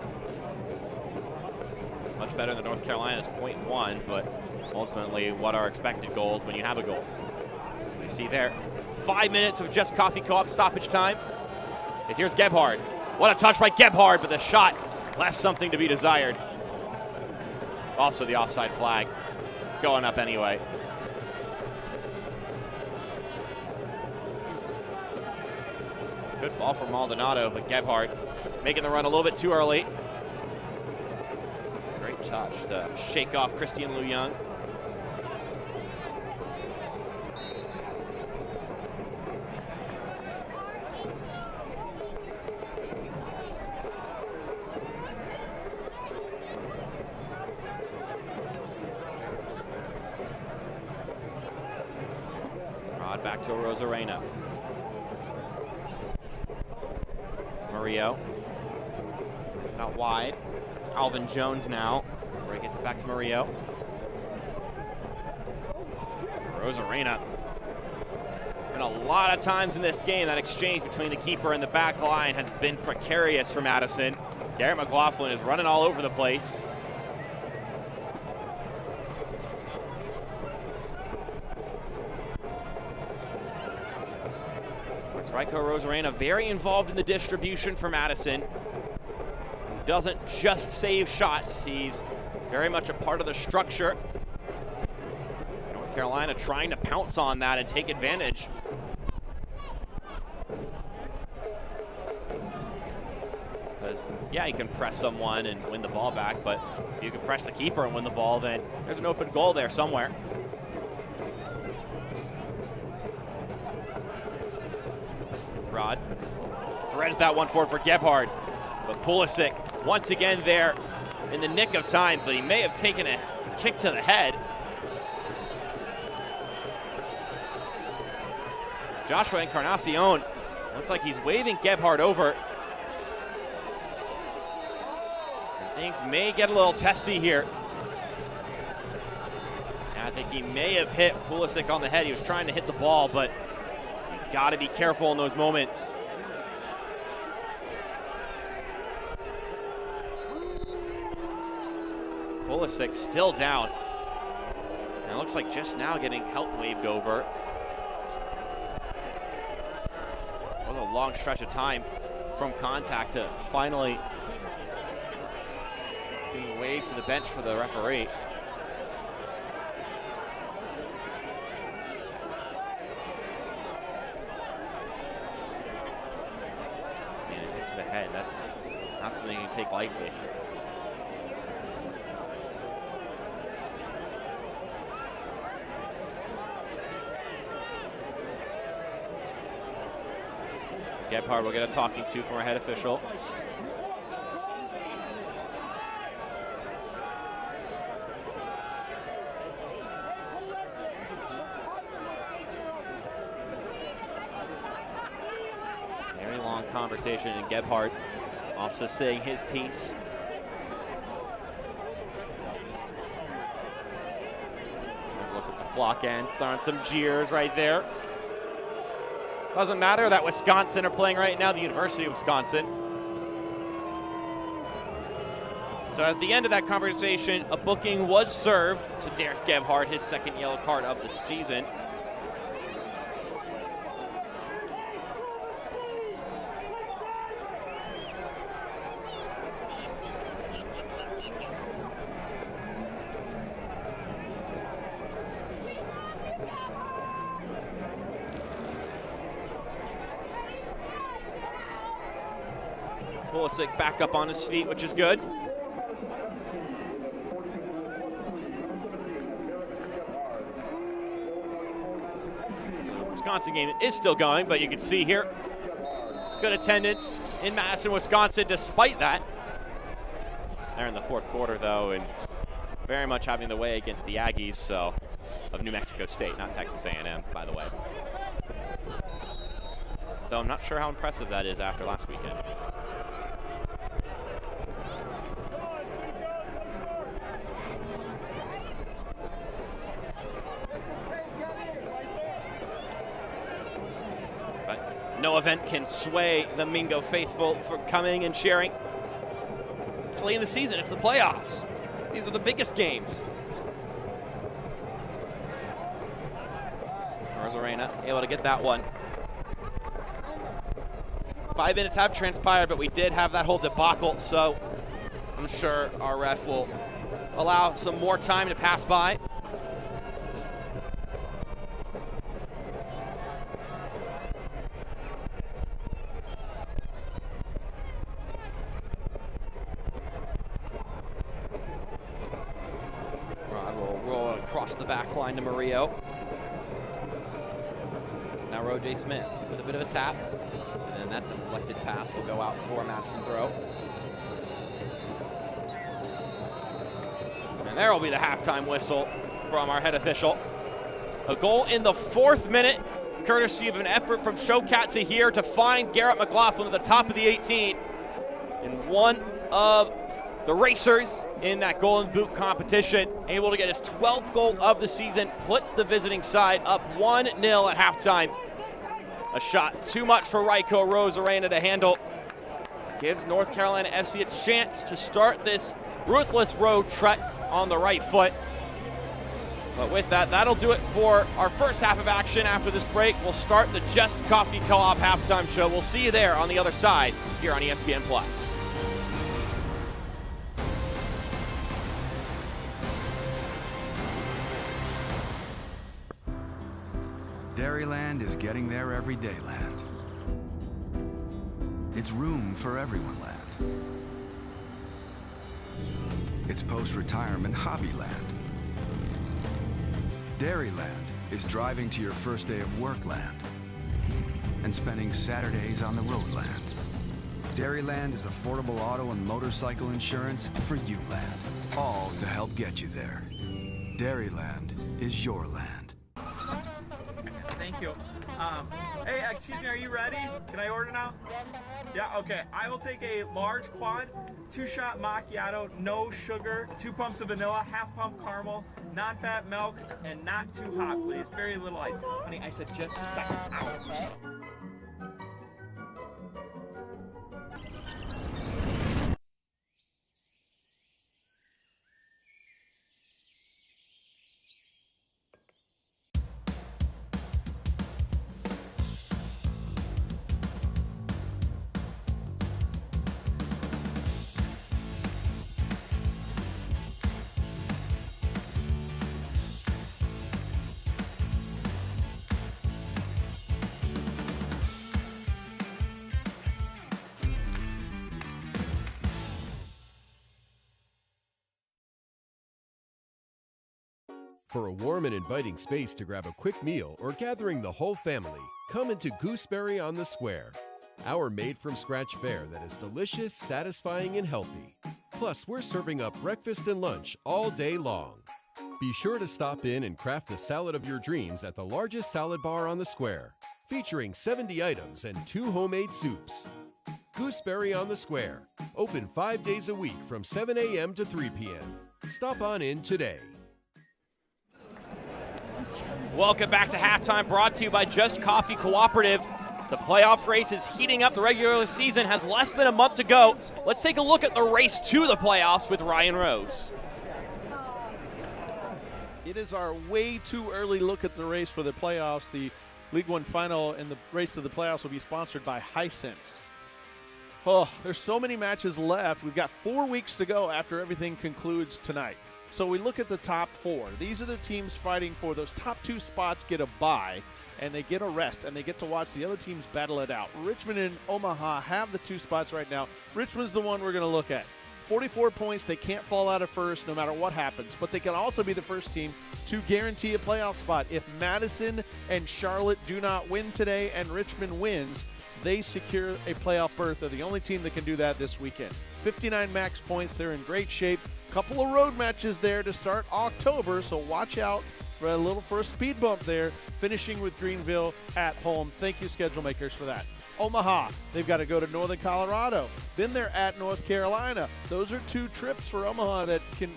Much better than North Carolina's .1, but ultimately, what are expected goals when you have a goal? As you see there, 5 minutes of just coffee co-op stoppage time. As here's Gebhard. What a touch by Gebhard, but the shot left something to be desired. Also the offside flag going up anyway. Good ball from Maldonado, but Gebhard making the run a little bit too early. Great touch to shake off Christian Lu Young. Back to Rosarena. Murillo. It's not wide. It's Alvin Jones now. Before he gets it back to Murillo. Rosarena. And a lot of times in this game, that exchange between the keeper and the back line has been precarious for Madison. Garrett McLaughlin is running all over the place. Ryko Rosarena very involved in the distribution for Madison. He doesn't just save shots, he's very much a part of the structure. North Carolina trying to pounce on that and take advantage. Because, yeah, you can press someone and win the ball back, but if you can press the keeper and win the ball, then there's an open goal there somewhere. Rod threads that one forward for Gebhard, but Pulisic once again there in the nick of time, but he may have taken a kick to the head. Joshua Encarnacion looks like he's waving Gebhard over. And things may get a little testy here. And I think he may have hit Pulisic on the head. He was trying to hit the ball, but got to be careful in those moments. Pulisic still down. And it looks like just now getting help waved over. It was a long stretch of time from contact to finally being waved to the bench for the referee. That's not something you can take lightly. Gebhard will get a talking to from our head official. Conversation, and Gebhard also saying his piece. Let's look at the flock end, throwing some jeers right there. Doesn't matter that Wisconsin are playing right now, the University of Wisconsin. So at the end of that conversation, a booking was served to Derek Gebhard, his second yellow card of the season. Pulisic back up on his feet, which is good. Wisconsin game is still going, but you can see here, good attendance in Madison, Wisconsin, despite that. They're in the fourth quarter, though, and very much having the way against the Aggies, so, of New Mexico State, not Texas A&M, by the way. Though I'm not sure how impressive that is after last weekend. But no event can sway the Mingo faithful for coming and cheering. It's late in the season, it's the playoffs. These are the biggest games. Arena able to get that one. 5 minutes have transpired, but we did have that whole debacle, so I'm sure our ref will allow some more time to pass by. Rod will roll across the back line to Murillo. Now J. Smith with a bit of a tap, and that deflected pass will go out for Madison throw. And there will be the halftime whistle from our head official. A goal in the 4th minute, courtesy of an effort from Showcat to here to find Garrett McLaughlin at the top of the 18. And one of the racers in that Golden Boot competition, able to get his 12th goal of the season, puts the visiting side up 1-0 at halftime. A shot too much for Ryko Rosarena to handle. Gives North Carolina FC a chance to start this ruthless road trek on the right foot. But with that, that'll do it for our first half of action. After this break, we'll start the Just Coffee Co-op halftime show. We'll see you there on the other side here on ESPN+. Dairyland is getting there everyday land. It's room for everyone land. It's post-retirement hobby land. Dairyland is driving to your first day of work land and spending Saturdays on the road land. Dairyland is affordable auto and motorcycle insurance for you land, all to help get you there. Dairyland is your land. Thank you. Hey, excuse me, are you ready? Can I order now? Yeah, okay. I will take a large quad, 2-shot macchiato, no sugar, 2 pumps of vanilla, half pump caramel, non-fat milk, and not too hot, please. Very little ice. Honey, I said just a second. Ow. For a warm and inviting space to grab a quick meal or gathering the whole family, come into Gooseberry on the Square. Our made-from-scratch fare that is delicious, satisfying, and healthy. Plus, we're serving up breakfast and lunch all day long. Be sure to stop in and craft the salad of your dreams at the largest salad bar on the Square, featuring 70 items and 2 homemade soups. Gooseberry on the Square, open 5 days a week from 7 a.m. to 3 p.m. Stop on in today. Welcome back to halftime, brought to you by Just Coffee Cooperative. The playoff race is heating up. The regular season has less than a month to go. Let's take a look at the race to the playoffs with Ryan Rose. It is our way too early look at the race for the playoffs. The League One final and the race to the playoffs will be sponsored by Hisense. Oh, there's so many matches left. We've got 4 weeks to go after everything concludes tonight. So we look at the top 4. These are the teams fighting for those top 2 spots, get a bye, and they get a rest, and they get to watch the other teams battle it out. Richmond and Omaha have the 2 spots right now. Richmond's the one we're going to look at. 44 points. They can't fall out of first no matter what happens, but they can also be the first team to guarantee a playoff spot. If Madison and Charlotte do not win today and Richmond wins, they secure a playoff berth. They're the only team that can do that this weekend. 59 max points. They're in great shape. Couple of road matches there to start October, so watch out for a speed bump there, finishing with Greenville at home. Thank you, schedule makers, for that. Omaha, they've got to go to Northern Colorado. Then they're at North Carolina. Those are 2 trips for Omaha that can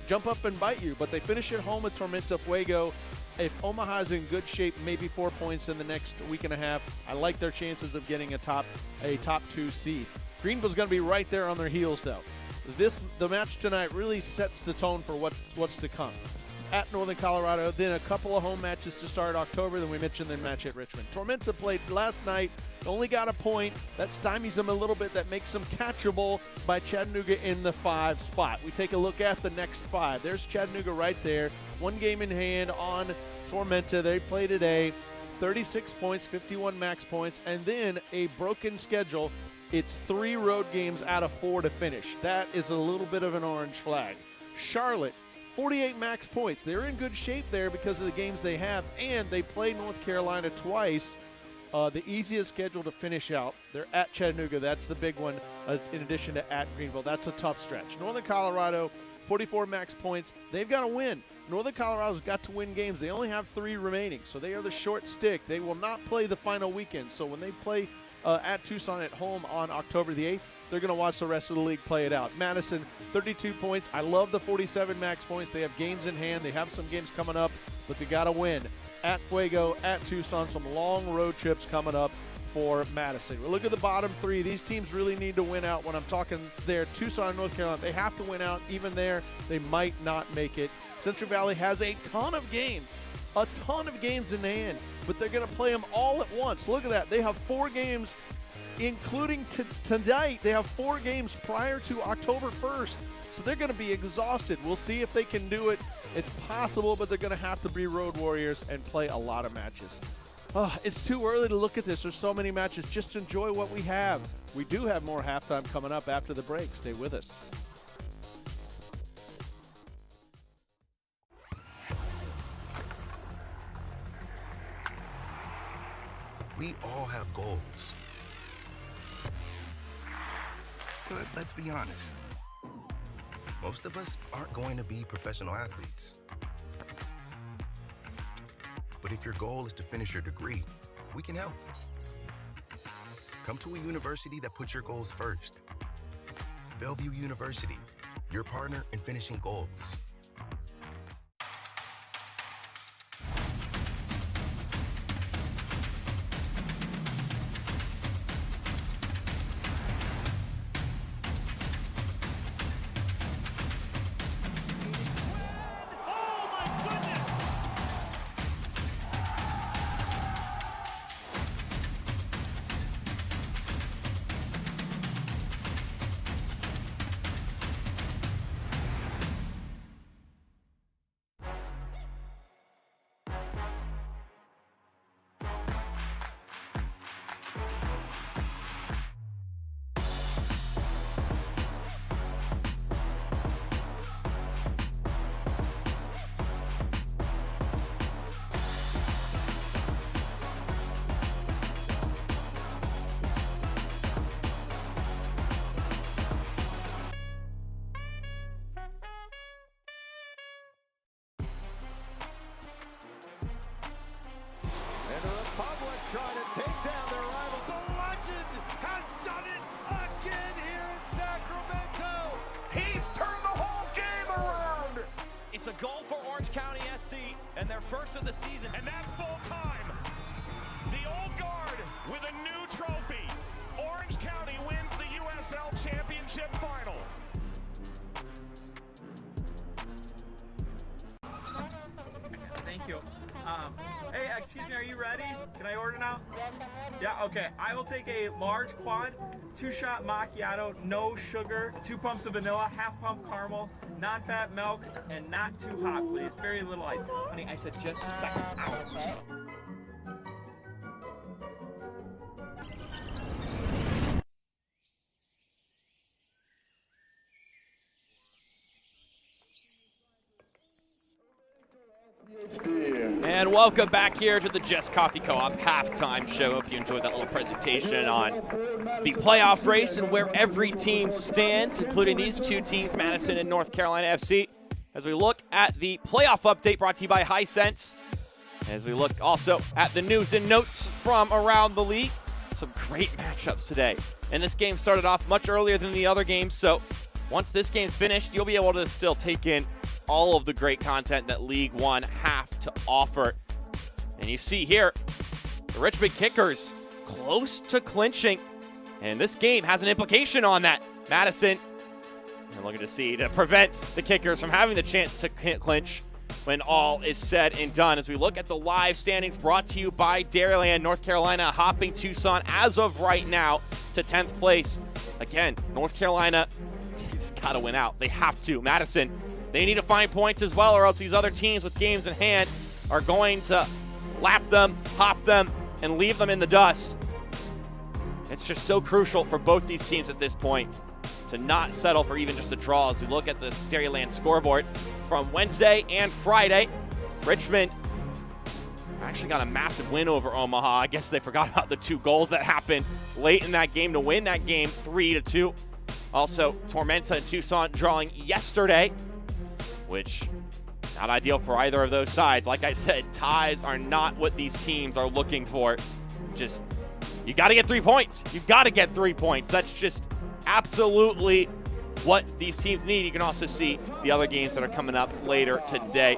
jump up and bite you, but they finish at home at Tormenta Fuego. If Omaha's in good shape, maybe 4 points in the next week and a half, I like their chances of getting a top 2 seed. Greenville's going to be right there on their heels, though. The match tonight really sets the tone for what's to come. At Northern Colorado, then a couple of home matches to start October, then we mentioned the match at Richmond. Tormenta played last night, only got a point. That stymies them a little bit, that makes them catchable by Chattanooga in the 5 spot. We take a look at the next 5. There's Chattanooga right there, 1 game in hand on Tormenta. They play today, 36 points, 51 max points, and then a broken schedule. It's 3 road games out of 4 to finish. That is a little bit of an orange flag. Charlotte, 48 max points. They're in good shape there because of the games they have, and they play North Carolina twice. The easiest schedule to finish out. They're at Chattanooga. That's the big one, in addition to at Greenville. That's a tough stretch. Northern Colorado, 44 max points. They've got to win. Northern Colorado's got to win games. They only have 3 remaining, so they are the short stick. They will not play the final weekend. So when they play at Tucson at home on October the 8th, they're going to watch the rest of the league play it out. Madison, 32 points. I love the 47 max points. They have games in hand. They have some games coming up, but they got to win. At Fuego, at Tucson, some long road trips coming up for Madison. We look at the bottom 3. These teams really need to win out. When I'm talking there, Tucson and North Carolina, they have to win out. Even there, they might not make it. Central Valley has a ton of games in hand, but they're going to play them all at once. Look at that. They have 4 games, including tonight. They have 4 games prior to October 1st, so they're going to be exhausted. We'll see if they can do it. It's possible, but they're going to have to be road warriors and play a lot of matches. It's too early to look at this. There's so many matches. Just enjoy what we have. We do have more halftime coming up after the break. Stay with us. We all have goals. But let's be honest. Most of us aren't going to be professional athletes. But if your goal is to finish your degree, we can help. Come to a university that puts your goals first. Bellevue University, your partner in finishing goals. Trying to take down their rival. The legend has done it again here in Sacramento. He's turned the whole game around. It's a goal for Orange County SC and their first of the season. And that's full time. The old guard with a new trophy. Orange County wins the USL Championship final. Thank you. Hey, excuse me, are you ready? Can I order now? Yeah, okay. I will take a large quad, 2-shot macchiato, no sugar, 2 pumps of vanilla, half pump caramel, non-fat milk, and not too hot, please. Very little ice. Honey, I said just a second. Ow. And welcome back here to the Just Coffee Co-op halftime show. Hope you enjoyed that little presentation on the playoff race and where every team stands, including these two teams, Madison and North Carolina FC. As we look at the playoff update brought to you by Hisense. As we look also at the news and notes from around the league. Some great matchups today. And this game started off much earlier than the other games, so once this game's finished, you'll be able to still take in all of the great content that League One have to offer. And you see here, the Richmond Kickers close to clinching. And this game has an implication on that. Madison, we're looking to see to prevent the Kickers from having the chance to clinch when all is said and done. As we look at the live standings brought to you by Dairyland, North Carolina hopping Tucson as of right now to 10th place. Again, North Carolina, just gotta win out. They have to. Madison, they need to find points as well, or else these other teams with games in hand are going to lap them, hop them, and leave them in the dust. It's just so crucial for both these teams at this point to not settle for even just a draw. As we look at this Dairyland scoreboard from Wednesday and Friday, Richmond actually got a massive win over Omaha. I guess they forgot about the 2 goals that happened late in that game to win that game 3-2. Also, Tormenta and Tucson drawing yesterday, which not ideal for either of those sides. Like I said, ties are not what these teams are looking for. Just, you got to get 3 points. You've got to get 3 points. That's just absolutely what these teams need. You can also see the other games that are coming up later today.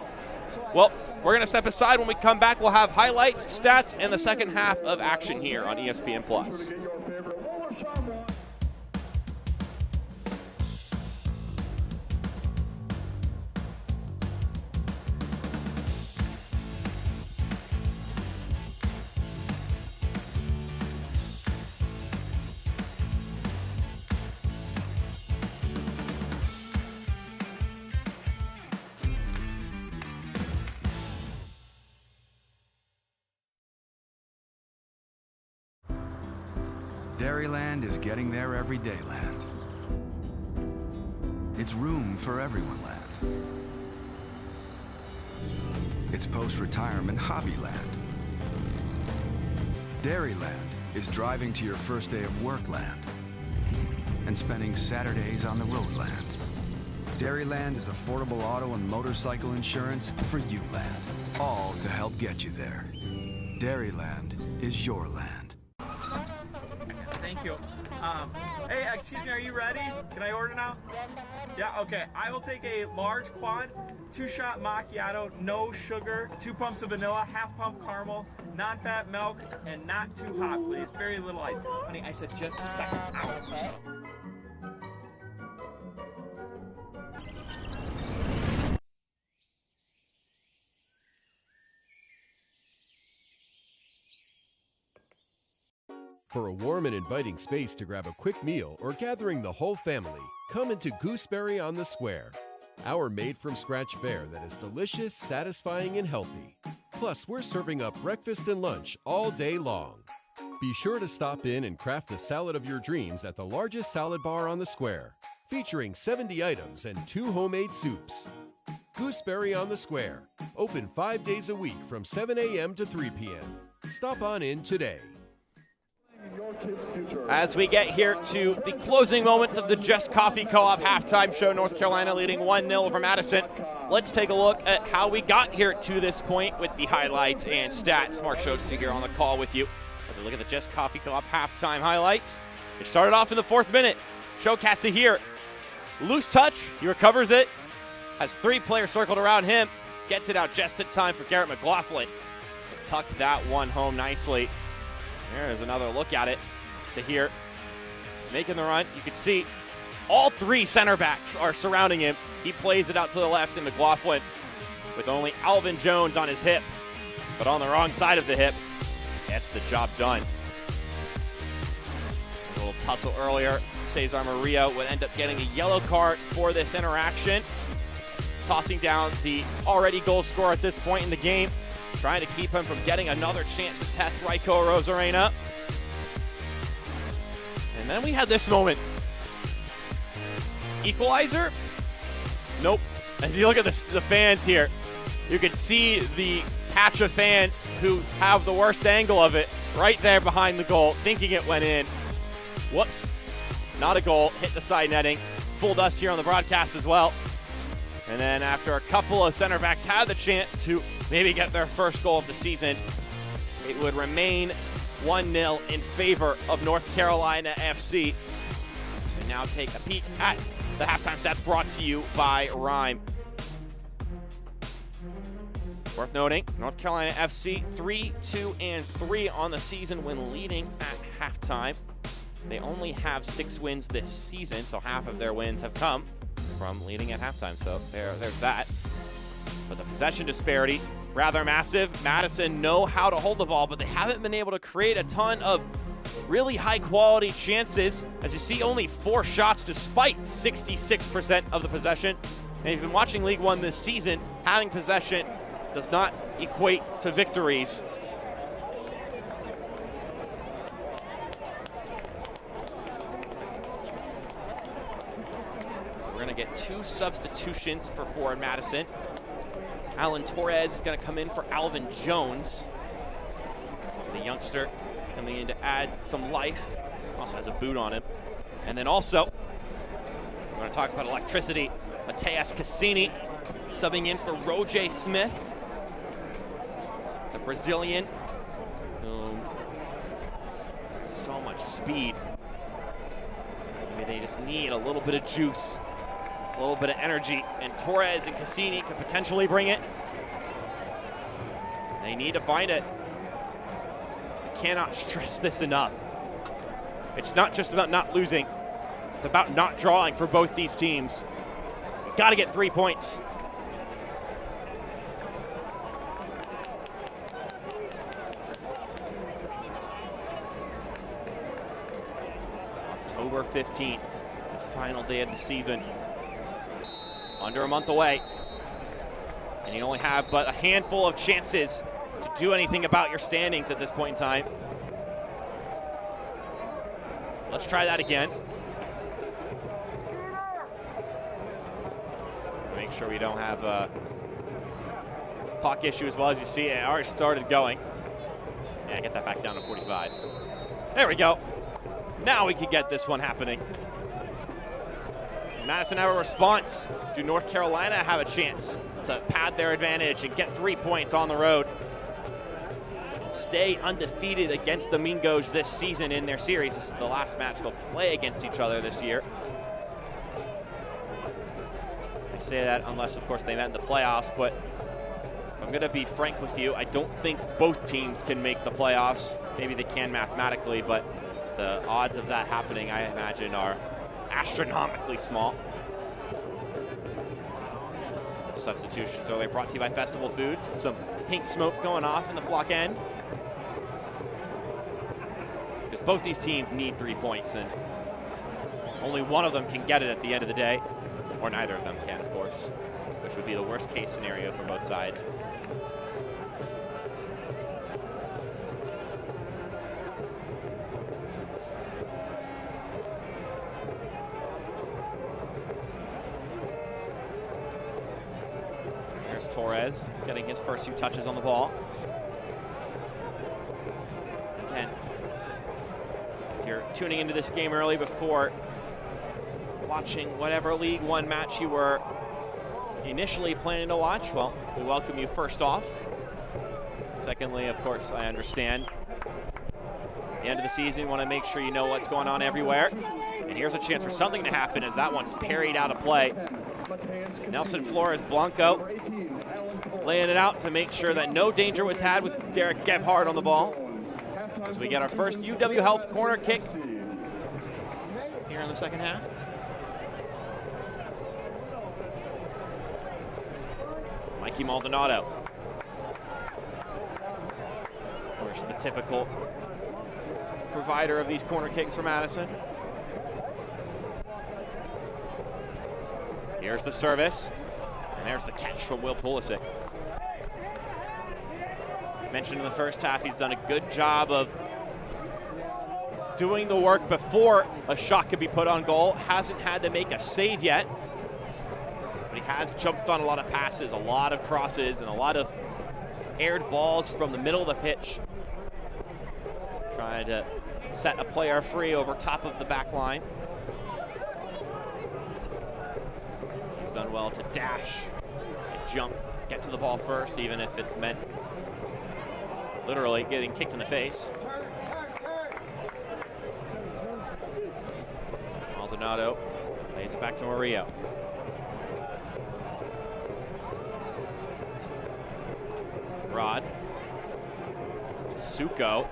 Well, we're going to step aside. When we come back, we'll have highlights, stats, and the second half of action here on ESPN+. Dairyland is getting there everyday land. It's room for everyone land. It's post-retirement hobby land. Dairyland is driving to your first day of work land and spending Saturdays on the road land. Dairyland is affordable auto and motorcycle insurance for you land, all to help get you there. Dairyland is your land. Thank you. Hey, excuse me, are you ready? Can I order now? Yeah, okay. I will take a large quad, 2-shot macchiato, no sugar, 2 pumps of vanilla, half pump caramel, non-fat milk, and not too hot, please. Very little ice. Honey, I said just a second. Ow. For a warm and inviting space to grab a quick meal or gathering the whole family, come into Gooseberry on the Square. Our made-from-scratch fare that is delicious, satisfying, and healthy. Plus, we're serving up breakfast and lunch all day long. Be sure to stop in and craft the salad of your dreams at the largest salad bar on the Square, featuring 70 items and 2 homemade soups. Gooseberry on the Square, open 5 days a week from 7 a.m. to 3 p.m. Stop on in today. As we get here to the closing moments of the Just Coffee Co-op halftime show, North Carolina leading 1-0 over Madison. Let's take a look at how we got here to this point with the highlights and stats. Mark Shokesty here on the call with you as we look at the Just Coffee Co-op halftime highlights. It started off in the 4th minute. Shokatsa here. Loose touch. He recovers it. Has 3 players circled around him. Gets it out just in time for Garrett McLaughlin to tuck that one home nicely. There's another look at it. So here, he's making the run. You can see all 3 center backs are surrounding him. He plays it out to the left, and McLaughlin with only Alvin Jones on his hip, but on the wrong side of the hip, gets the job done. A little tussle earlier. Cesar Maria would end up getting a yellow card for this interaction. Tossing down the already goal scorer at this point in the game, trying to keep him from getting another chance to test Raiko Rosarena. And then we had this moment. Equalizer? Nope. As you look at the fans here, You can see the patch of fans who have the worst angle of it right there behind the goal, thinking it went in. Whoops, not a goal, hit the side netting. Fooled us here on the broadcast as well. And then after a couple of center backs had the chance to maybe get their first goal of the season, it would remain 1-0 in favor of North Carolina FC. And now take a peek at the halftime stats brought to you by Rhyme. Worth noting, North Carolina FC 3-2-3 on the season when leading at halftime. They only have 6 wins this season, so half of their wins have come from leading at halftime. So there's that. But the possession disparity, rather massive. Madison know how to hold the ball, but they haven't been able to create a ton of really high quality chances. As you see, only 4 shots despite 66% of the possession. And if you've been watching League One this season, having possession does not equate to victories. So we're gonna get 2 substitutions for forward Madison. Alan Torres is gonna come in for Alvin Jones. The youngster coming in to add some life. Also has a boot on him. And then also, we're gonna talk about electricity. Mateus Cassini subbing in for Roger Smith. The Brazilian, who has so much speed. Maybe they just need a little bit of juice, a little bit of energy, and Torres and Cassini could potentially bring it. They need to find it. I cannot stress this enough. It's not just about not losing, it's about not drawing for both these teams. Got to get 3 points. October 15th, the final day of the season. Under a month away. And you only have but a handful of chances to do anything about your standings at this point in time. Let's try that again. Make sure we don't have a clock issue as well. As you see, it already started going. Yeah, get that back down to 45. There we go. Now we can get this one happening. Madison have a response. Do North Carolina have a chance to pad their advantage and get 3 points on the road? And stay undefeated against the Mingos this season in their series. This is the last match they'll play against each other this year. I say that unless, of course, they met in the playoffs, but I'm going to be frank with you. I don't think both teams can make the playoffs. Maybe they can mathematically, but the odds of that happening, I imagine, are astronomically small. Substitutions earlier brought to you by Festival Foods. Some pink smoke going off in the flock end. Because both these teams need 3 points, and only one of them can get it at the end of the day. Or neither of them can, of course, which would be the worst case scenario for both sides. There's Torres getting his first few touches on the ball. Again, if you're tuning into this game early before watching whatever League One match you were initially planning to watch, well, we welcome you first off. Secondly, of course, I understand. At the end of the season, you want to make sure you know what's going on everywhere. And here's a chance for something to happen as that one's parried out of play. Nelson Flores Blanco laying it out to make sure that no danger was had with Derek Gebhardt on the ball. As we get our first UW Health corner kick here in the second half. Mikey Maldonado. Of course, the typical provider of these corner kicks for Madison. Here's the service, and there's the catch from Will Pulisic. Mentioned in the first half, he's done a good job of doing the work before a shot could be put on goal. Hasn't had to make a save yet. but he has jumped on a lot of passes, a lot of crosses, and a lot of aired balls from the middle of the pitch. Trying to set a player free over top of the back line. He's done well to dash, jump, get to the ball first, even if it's meant literally getting kicked in the face. Maldonado lays it back to Murillo. Rod. Suko.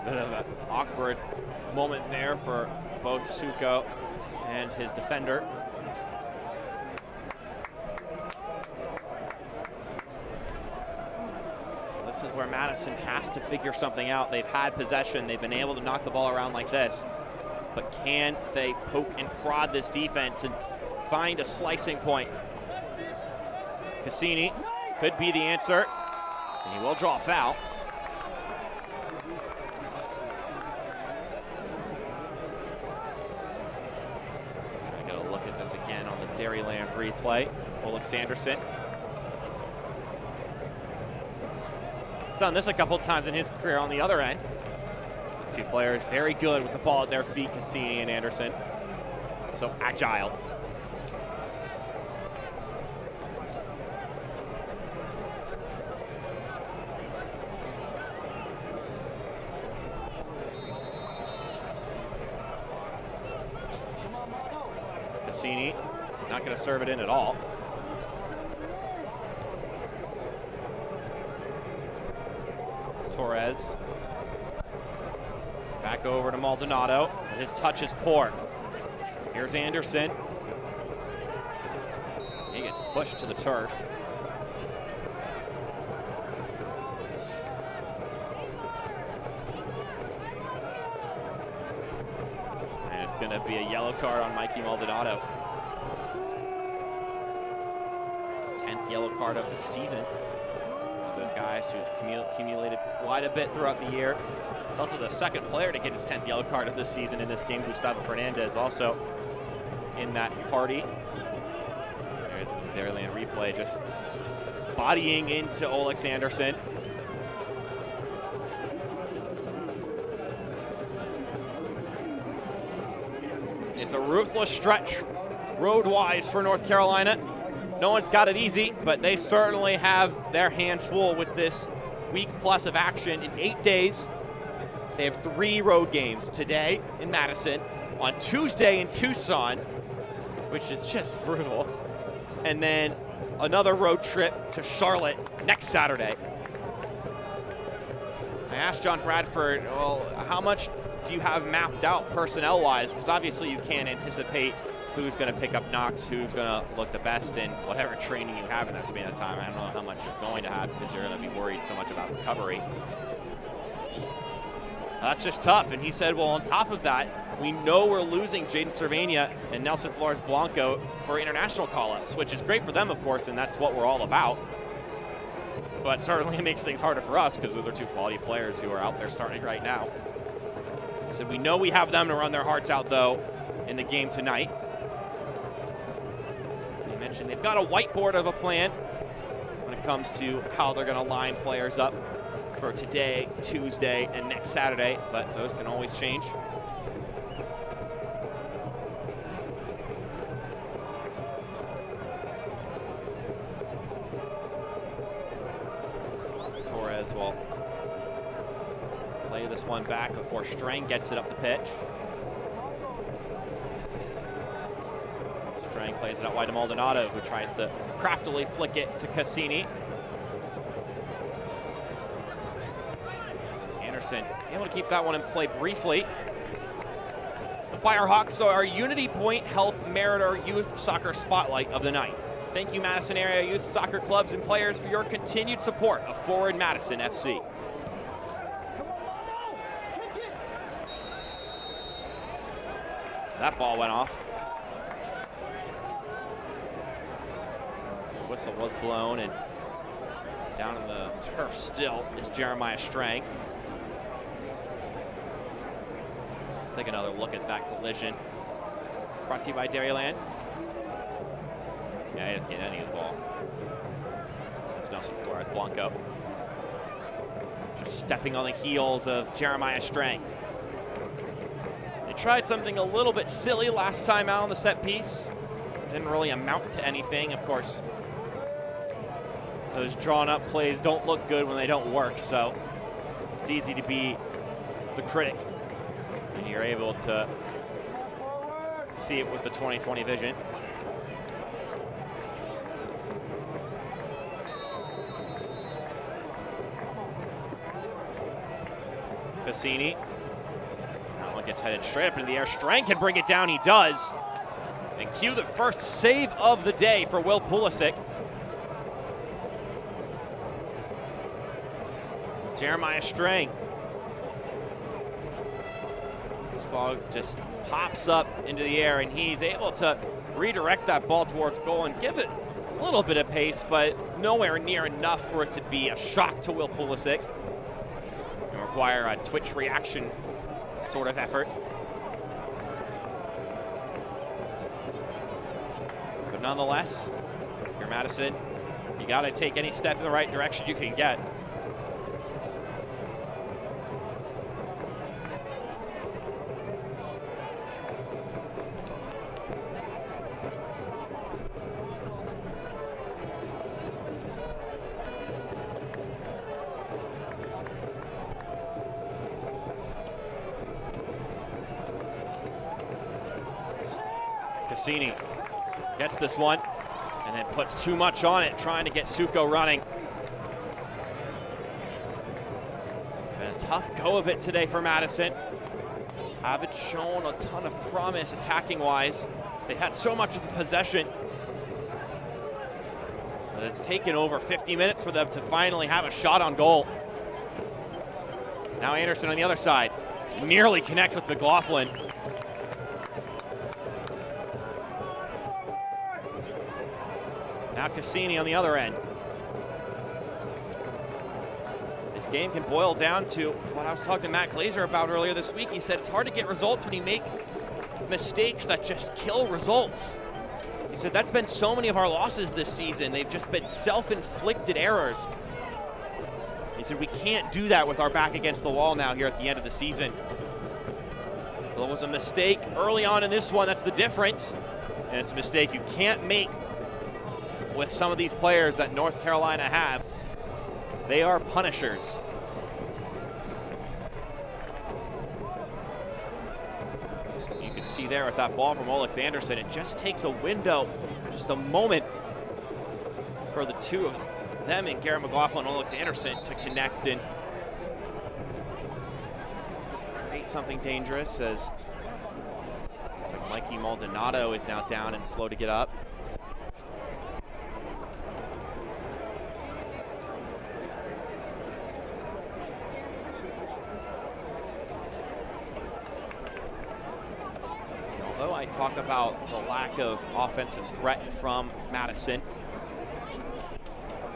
Bit of an awkward moment there for both Suko and his defender. So this is where Madison has to figure something out. They've had possession. They've been able to knock the ball around like this. But can they poke and prod this defense and find a slicing point? Cassini could be the answer, and he will draw a foul. I gotta look at this again on the Dairyland replay. Alexanderson. He's done this a couple times in his career on the other end. Two players very good with the ball at their feet, Cassini and Anderson. So agile. Cassini not going to serve it in at all. Torres. Back over to Maldonado, but his touch is poor. Here's Anderson. He gets pushed to the turf. And it's going to be a yellow card on Mikey Maldonado. It's his 10th yellow card of the season. One of those guys who's accumulated quite a bit throughout the year. He's also the second player to get his 10th yellow card of this season in this game. Gustavo Fernandez also in that party. There's the Dairyland replay, just bodying into Alexanderson. It's a ruthless stretch road-wise for North Carolina. No one's got it easy, but they certainly have their hands full with this week plus of action. In 8 days, they have 3 road games: today in Madison, on Tuesday in Tucson, which is just brutal, and then another road trip to Charlotte next Saturday. I asked John Bradford, well, how much do you have mapped out personnel-wise? Because obviously you can't anticipate who's going to pick up knocks, who's going to look the best in whatever training you have in that span of time. I don't know how much you're going to have because you're going to be worried so much about recovery. That's just tough. And he said, well, on top of that, we know we're losing Jaden Cervania and Nelson Flores Blanco for international call-ups, which is great for them, of course, and that's what we're all about. But certainly it makes things harder for us because those are 2 quality players who are out there starting right now. He said, we know we have them to run their hearts out, though, in the game tonight. He mentioned they've got a whiteboard of a plan when it comes to how they're going to line players up for today, Tuesday, and next Saturday, but those can always change. Torres will play this one back before Strang gets it up the pitch. Strang plays it out wide to Maldonado, who tries to craftily flick it to Cassini. Anderson able to keep that one in play briefly. The Firehawks are our Unity Point Health Meritor Youth Soccer Spotlight of the night. Thank you, Madison area youth soccer clubs and players, for your continued support of Forward Madison FC. That ball went off. The whistle was blown, and down in the turf still is Jeremiah Strang. Let's take another look at that collision. Brought to you by Dairyland. Yeah, he doesn't get any of the ball. That's Nelson Flores Blanco. Just stepping on the heels of Jeremiah Strang. They tried something a little bit silly last time out on the set piece. Didn't really amount to anything, of course. Those drawn up plays don't look good when they don't work, so it's easy to be the critic when you're able to see it with the 20/20 vision. Cassini. That one gets headed straight up into the air. Strang can bring it down, he does. And cue the first save of the day for Will Pulisic. Jeremiah Strang. This ball just pops up into the air, and he's able to redirect that ball towards goal and give it a little bit of pace, but nowhere near enough for it to be a shock to Will Pulisic. And require a twitch reaction sort of effort. But nonetheless, if you're Madison, you got to take any step in the right direction you can get. Cassini gets this one and then puts too much on it, trying to get Suko running. Been a tough go of it today for Madison. Haven't shown a ton of promise attacking-wise. They had so much of the possession, but it's taken over 50 minutes for them to finally have a shot on goal. Now Anderson on the other side, nearly connects with McLaughlin. Now Cassini on the other end. This game can boil down to what I was talking to Matt Glazer about earlier this week. He said it's hard to get results when you make mistakes that just kill results. He said that's been so many of our losses this season. They've just been self-inflicted errors. He said we can't do that with our back against the wall now here at the end of the season. Well, it was a mistake early on in this one. That's the difference. And it's a mistake you can't make with some of these players that North Carolina have. They are punishers. You can see there with that ball from Olex Anderson, it just takes a window, just a moment for the two of them and Garrett McLaughlin and Olex Anderson to connect and create something dangerous, as looks like Mikey Maldonado is now down and slow to get up. Although I talk about the lack of offensive threat from Madison,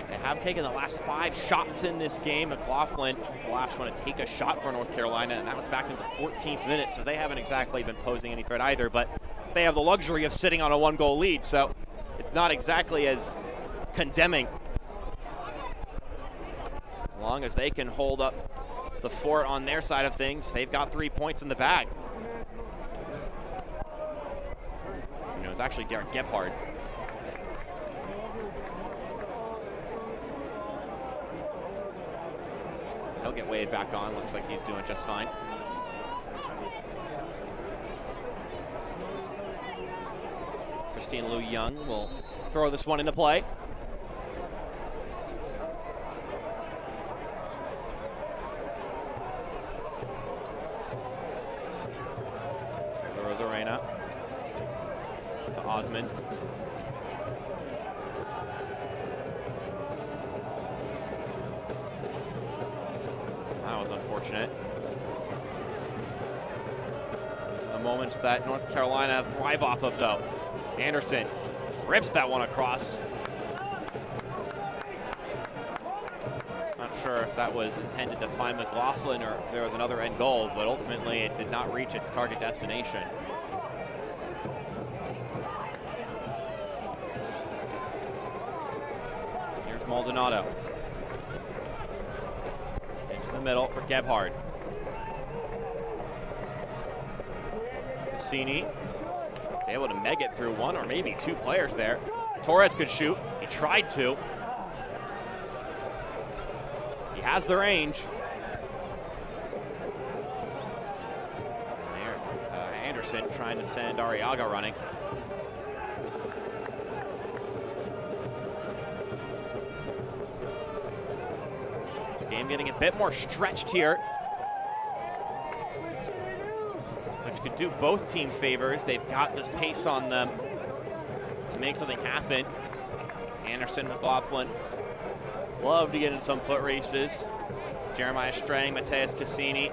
they have taken the last 5 shots in this game. McLaughlin was the last one to take a shot for North Carolina, and that was back in the 14th minute, so they haven't exactly been posing any threat either, but they have the luxury of sitting on a 1-goal lead, so it's not exactly as condemning. As long as they can hold up the fort on their side of things, they've got 3 points in the bag. It was actually Derek Gebhard. He'll get waved back on. Looks like he's doing just fine. Christine Liu Young will throw this one into play. There's a Rosarena to Osmond. That was unfortunate. These are the moments that North Carolina thrive off of, though. Anderson rips that one across. Not sure if that was intended to find McLaughlin or there was another end goal, but ultimately it did not reach its target destination. Maldonado. Into the middle for Gebhard. Cassini is able to meg it through one or maybe two players there. Torres could shoot. He tried to. He has the range. And there, Anderson trying to send Arriaga running. This game getting a bit more stretched here, which could do both team favors. They've got this pace on them to make something happen. Anderson, McLaughlin love to get in some foot races. Jeremiah Strang, Mateus Cassini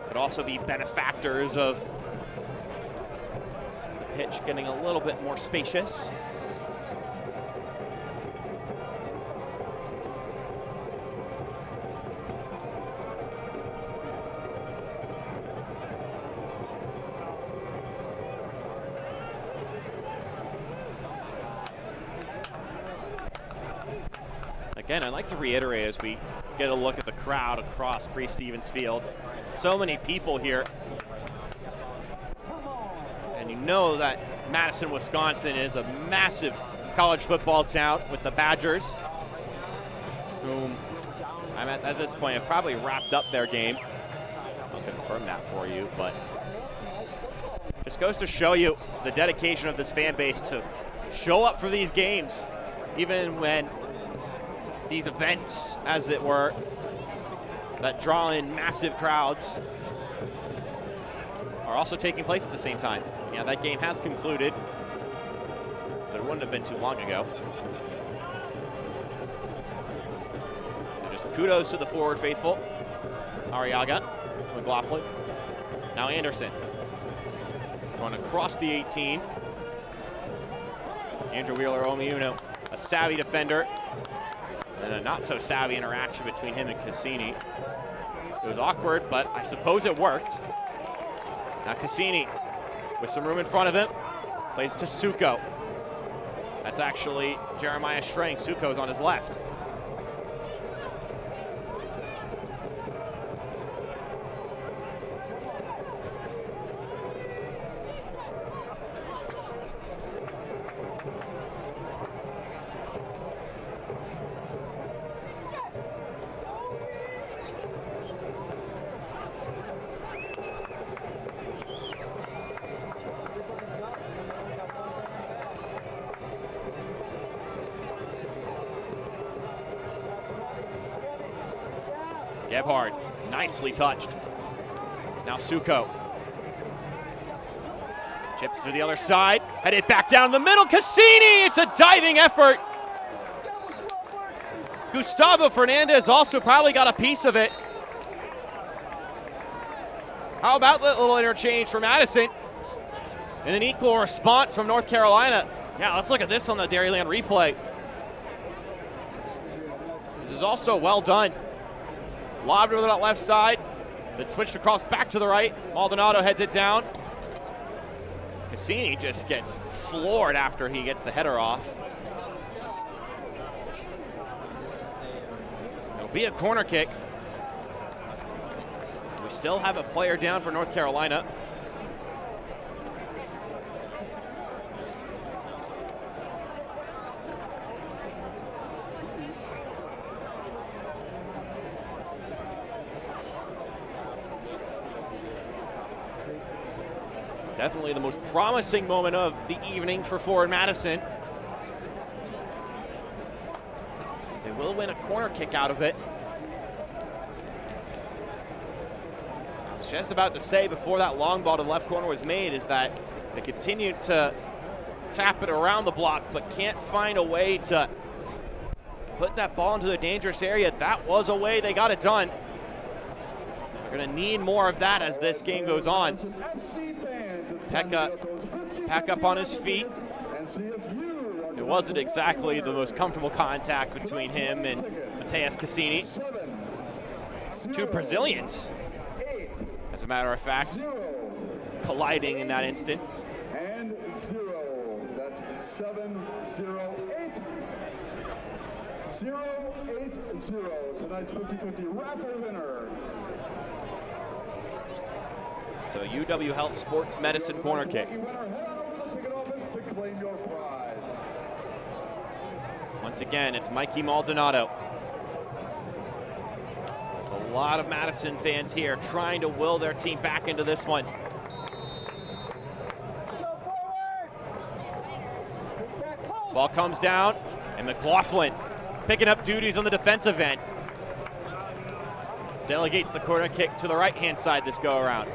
could also be benefactors of the pitch getting a little bit more spacious. Again, I'd like to reiterate as we get a look at the crowd across Priest-Stevens Field. So many people here. And you know that Madison, Wisconsin is a massive college football town with the Badgers, whom I'm at this point have probably wrapped up their game. I'll confirm that for you, but just goes to show you the dedication of this fan base to show up for these games, even when these events, as it were, that draw in massive crowds are also taking place at the same time. Yeah, that game has concluded, but it wouldn't have been too long ago. So just kudos to the forward faithful. Arriaga, McLaughlin, now Anderson. Going across the 18. Andrew Wheeler-Omiuno, a savvy defender, and a not-so-savvy interaction between him and Cassini. It was awkward, but I suppose it worked. Now Cassini, with some room in front of him, plays to Suko. That's actually Jeremiah Strang. Suko's on his left. Gebhard, nicely touched. Now Suko. Chips to the other side, headed back down the middle. Cassini, it's a diving effort. Gustavo Fernandez also probably got a piece of it. How about that little interchange for Madison? And an equal response from North Carolina. Yeah, let's look at this on the Dairyland replay. This is also well done. Lobbed over that left side, then switched across back to the right. Maldonado heads it down. Cassini just gets floored after he gets the header off. It'll be a corner kick. We still have a player down for North Carolina. Definitely the most promising moment of the evening for Forward Madison. They will win a corner kick out of it. I was just about to say before that long ball to the left corner was made is that they continued to tap it around the block but can't find a way to put that ball into the dangerous area. That was a way they got it done. They're going to need more of that as this game goes on. Pekka back up on his feet. It wasn't exactly the most comfortable contact between him and Mateus Cassini. Two Brazilians, as a matter of fact, colliding in that instance. And 0. That's 7-0-8. 0-8-0, tonight's 50-50 raffle winner. So UW Health Sports Medicine corner kick. Head on over to the ticket office to claim your prize. Once again, it's Mikey Maldonado. There's a lot of Madison fans here trying to will their team back into this one. Ball comes down, and McLaughlin picking up duties on the defensive end. Delegates the corner kick to the right-hand side this go-around.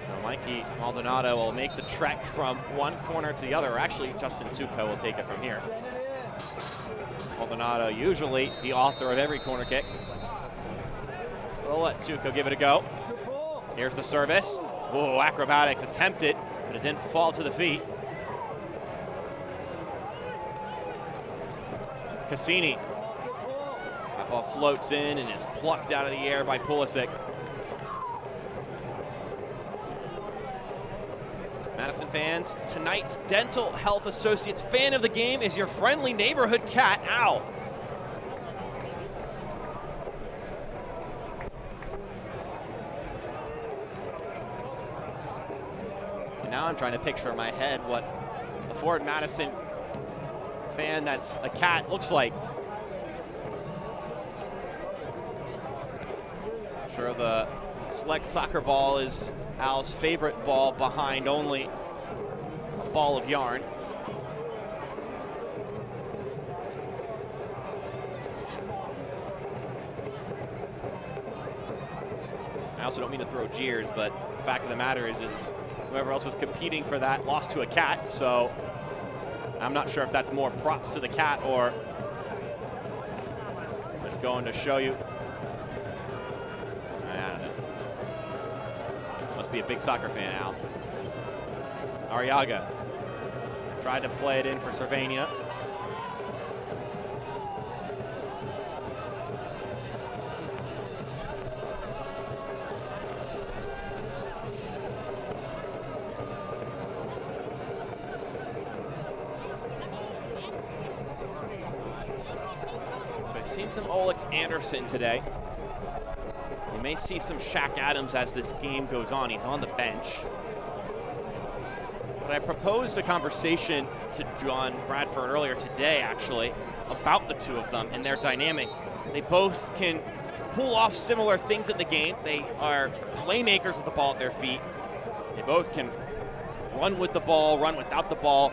So Mikey Maldonado will make the trek from one corner to the other, or actually Justin Suko will take it from here. Maldonado usually the author of every corner kick. We'll let Suko give it a go. Here's the service. Whoa, acrobatics attempted, but it didn't fall to the feet. Cassini. That ball floats in and is plucked out of the air by Pulisic. Madison fans, tonight's Dental Health Associates fan of the game is your friendly neighborhood cat, Owl. Now I'm trying to picture in my head what a Ford Madison fan that's a cat looks like. I'm sure the select soccer ball is Al's favorite ball behind only a ball of yarn. I also don't mean to throw jeers, but the fact of the matter is whoever else was competing for that lost to a cat, so I'm not sure if that's more props to the cat or just going to show you. I don't know. Must be a big soccer fan, Al. Arriaga tried to play it in for Cervania. Seen some Olex Anderson today. You may see some Shaq Adams as this game goes on. He's on the bench. But I proposed a conversation to John Bradford earlier today, actually, about the two of them and their dynamic. They both can pull off similar things in the game. They are playmakers with the ball at their feet. They both can run with the ball, run without the ball.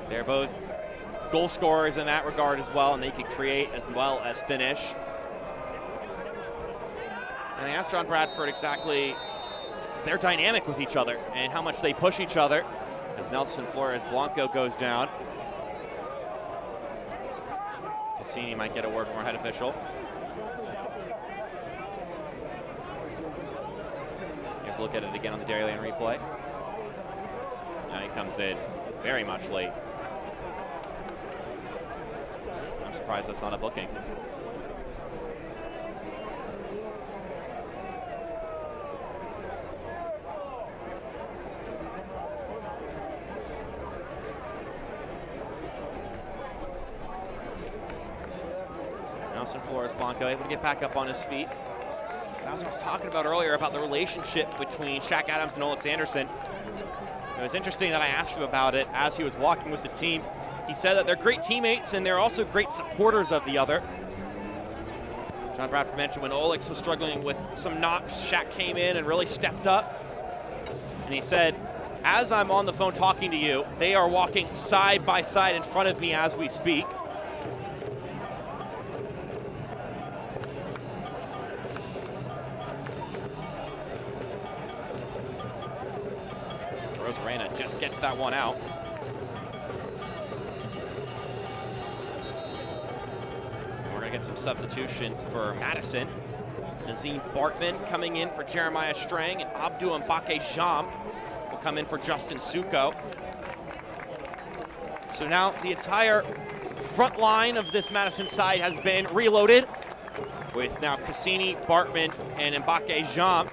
They're both goal scorers in that regard as well, and they can create as well as finish. And I asked John Bradford exactly their dynamic with each other and how much they push each other as Nelson Flores Blanco goes down. Cassini might get a word from our head official. Let's look at it again on the Dairyland replay. Now he comes in very much late. I'm surprised that's not a booking. So Nelson Flores Blanco able to get back up on his feet. As I was talking about earlier about the relationship between Shaq Adams and Olex Anderson, it was interesting that I asked him about it as he was walking with the team. He said that they're great teammates and they're also great supporters of the other. John Bradford mentioned when Olex was struggling with some knocks, Shaq came in and really stepped up. And he said, as I'm on the phone talking to you, they are walking side by side in front of me as we speak. So Rosarena just gets that one out. Get some substitutions for Madison. Nazim Bartman coming in for Jeremiah Strang, and Abdou Mbake-Jam will come in for Justin Suko. So now the entire front line of this Madison side has been reloaded with now Cassini, Bartman, and Mbake-Jam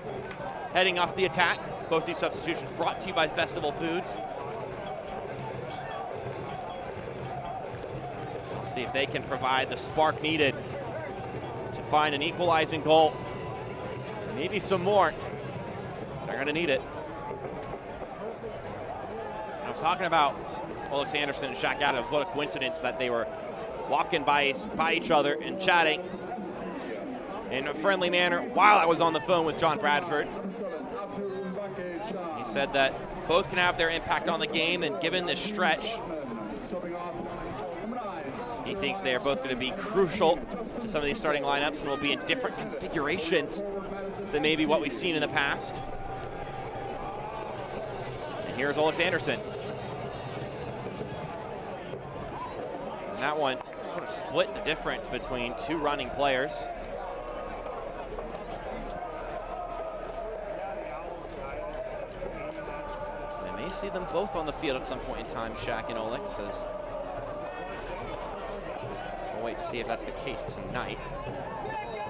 heading off the attack. Both these substitutions brought to you by Festival Foods. Let's see if they can provide the spark needed to find an equalizing goal. Maybe some more. They're going to need it. I was talking about Alex Anderson and Shaq Adams. What a coincidence that they were walking by each other and chatting in a friendly manner while I was on the phone with John Bradford. He said that both can have their impact on the game, and given this stretch, he thinks they are both going to be crucial to some of these starting lineups and will be in different configurations than maybe what we've seen in the past. And here's Alex Anderson. And that one sort of split the difference between two running players. They may see them both on the field at some point in time, Shaq and Alex, as we'll wait to see if that's the case tonight.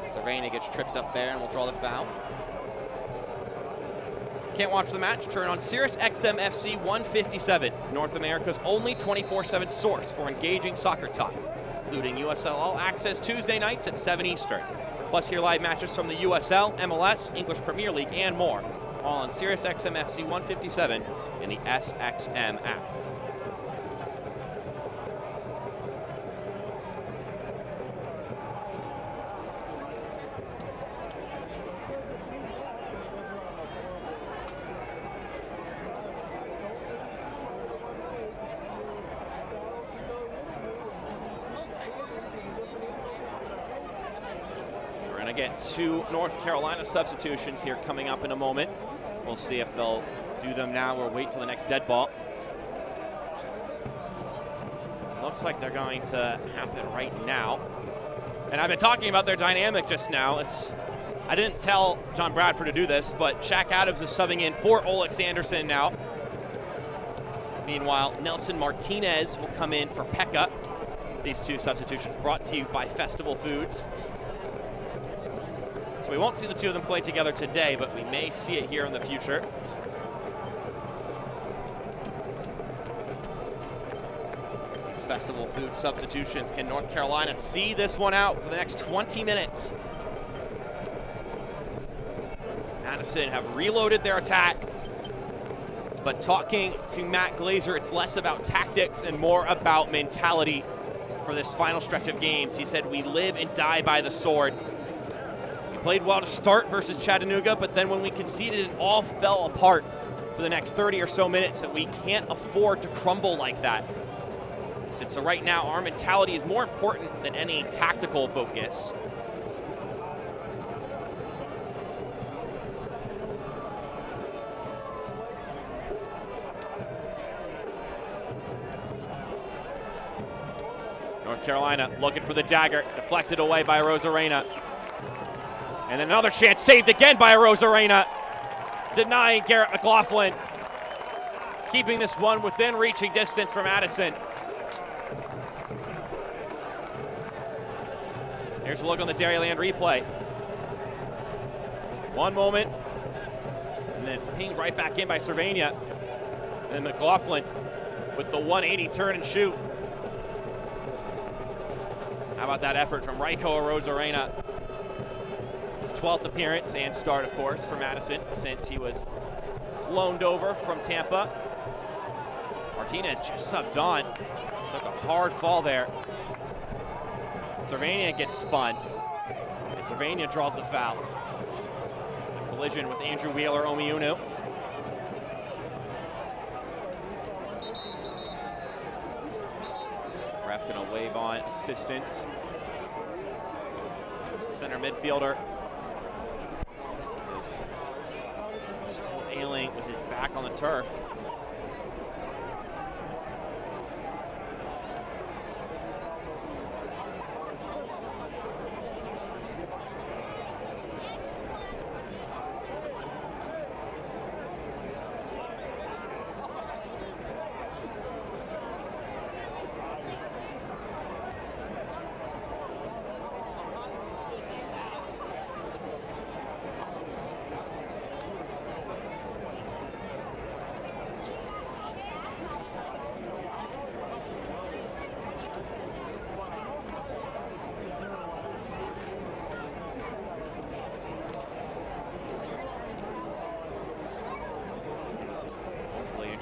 Servania gets tripped up there and will draw the foul. Can't watch the match? Turn on Sirius XM FC 157, North America's only 24/7 source for engaging soccer talk, including USL All Access Tuesday nights at 7 Eastern. Plus hear live matches from the USL, MLS, English Premier League, and more, all on Sirius XM FC 157 in the SXM app. Get two North Carolina substitutions here coming up in a moment. We'll see if they'll do them now or wait till the next dead ball. Looks like they're going to happen right now. And I've been talking about their dynamic just now. I didn't tell John Bradford to do this, but Shaq Adams is subbing in for Alex Anderson now. Meanwhile, Nelson Martinez will come in for Pekka. These two substitutions brought to you by Festival Foods. So we won't see the two of them play together today, but we may see it here in the future. These Festival Food substitutions, can North Carolina see this one out for the next 20 minutes? Madison have reloaded their attack, but talking to Matt Glazer, it's less about tactics and more about mentality for this final stretch of games. He said, "We live and die by the sword." Played well to start versus Chattanooga, but then when we conceded, it all fell apart for the next 30 or so minutes, and we can't afford to crumble like that. He said, so right now, our mentality is more important than any tactical focus. North Carolina looking for the dagger, deflected away by Rosarena. And then another chance saved again by Rosarena, denying Garrett McLaughlin, keeping this one within reaching distance from Madison. Here's a look on the Dairyland replay. One moment, and then it's pinged right back in by Servania. And McLaughlin with the 180 turn and shoot. How about that effort from Raiko Rosarena? His 12th appearance and start, of course, for Madison since he was loaned over from Tampa. Martinez just subbed on. Took a hard fall there. Servania gets spun, and Servania draws the foul. The collision with Andrew Wheeler-Omiunu. Ref gonna wave on assistance. It's the center midfielder. Is still ailing with his back on the turf.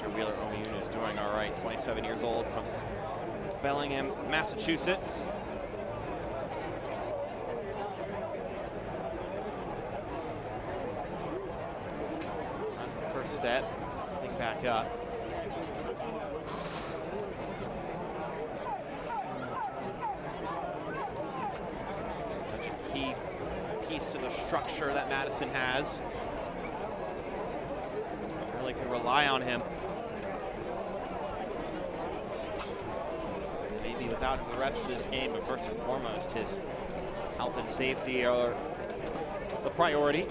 Andrew Wheeler-Omiunu is doing all right, 27 years old from Bellingham, Massachusetts. That's the first step, sitting back up. Such a key piece to the structure that Madison has. Really could rely on him. Maybe without him the rest of this game, but first and foremost, his health and safety are the priority.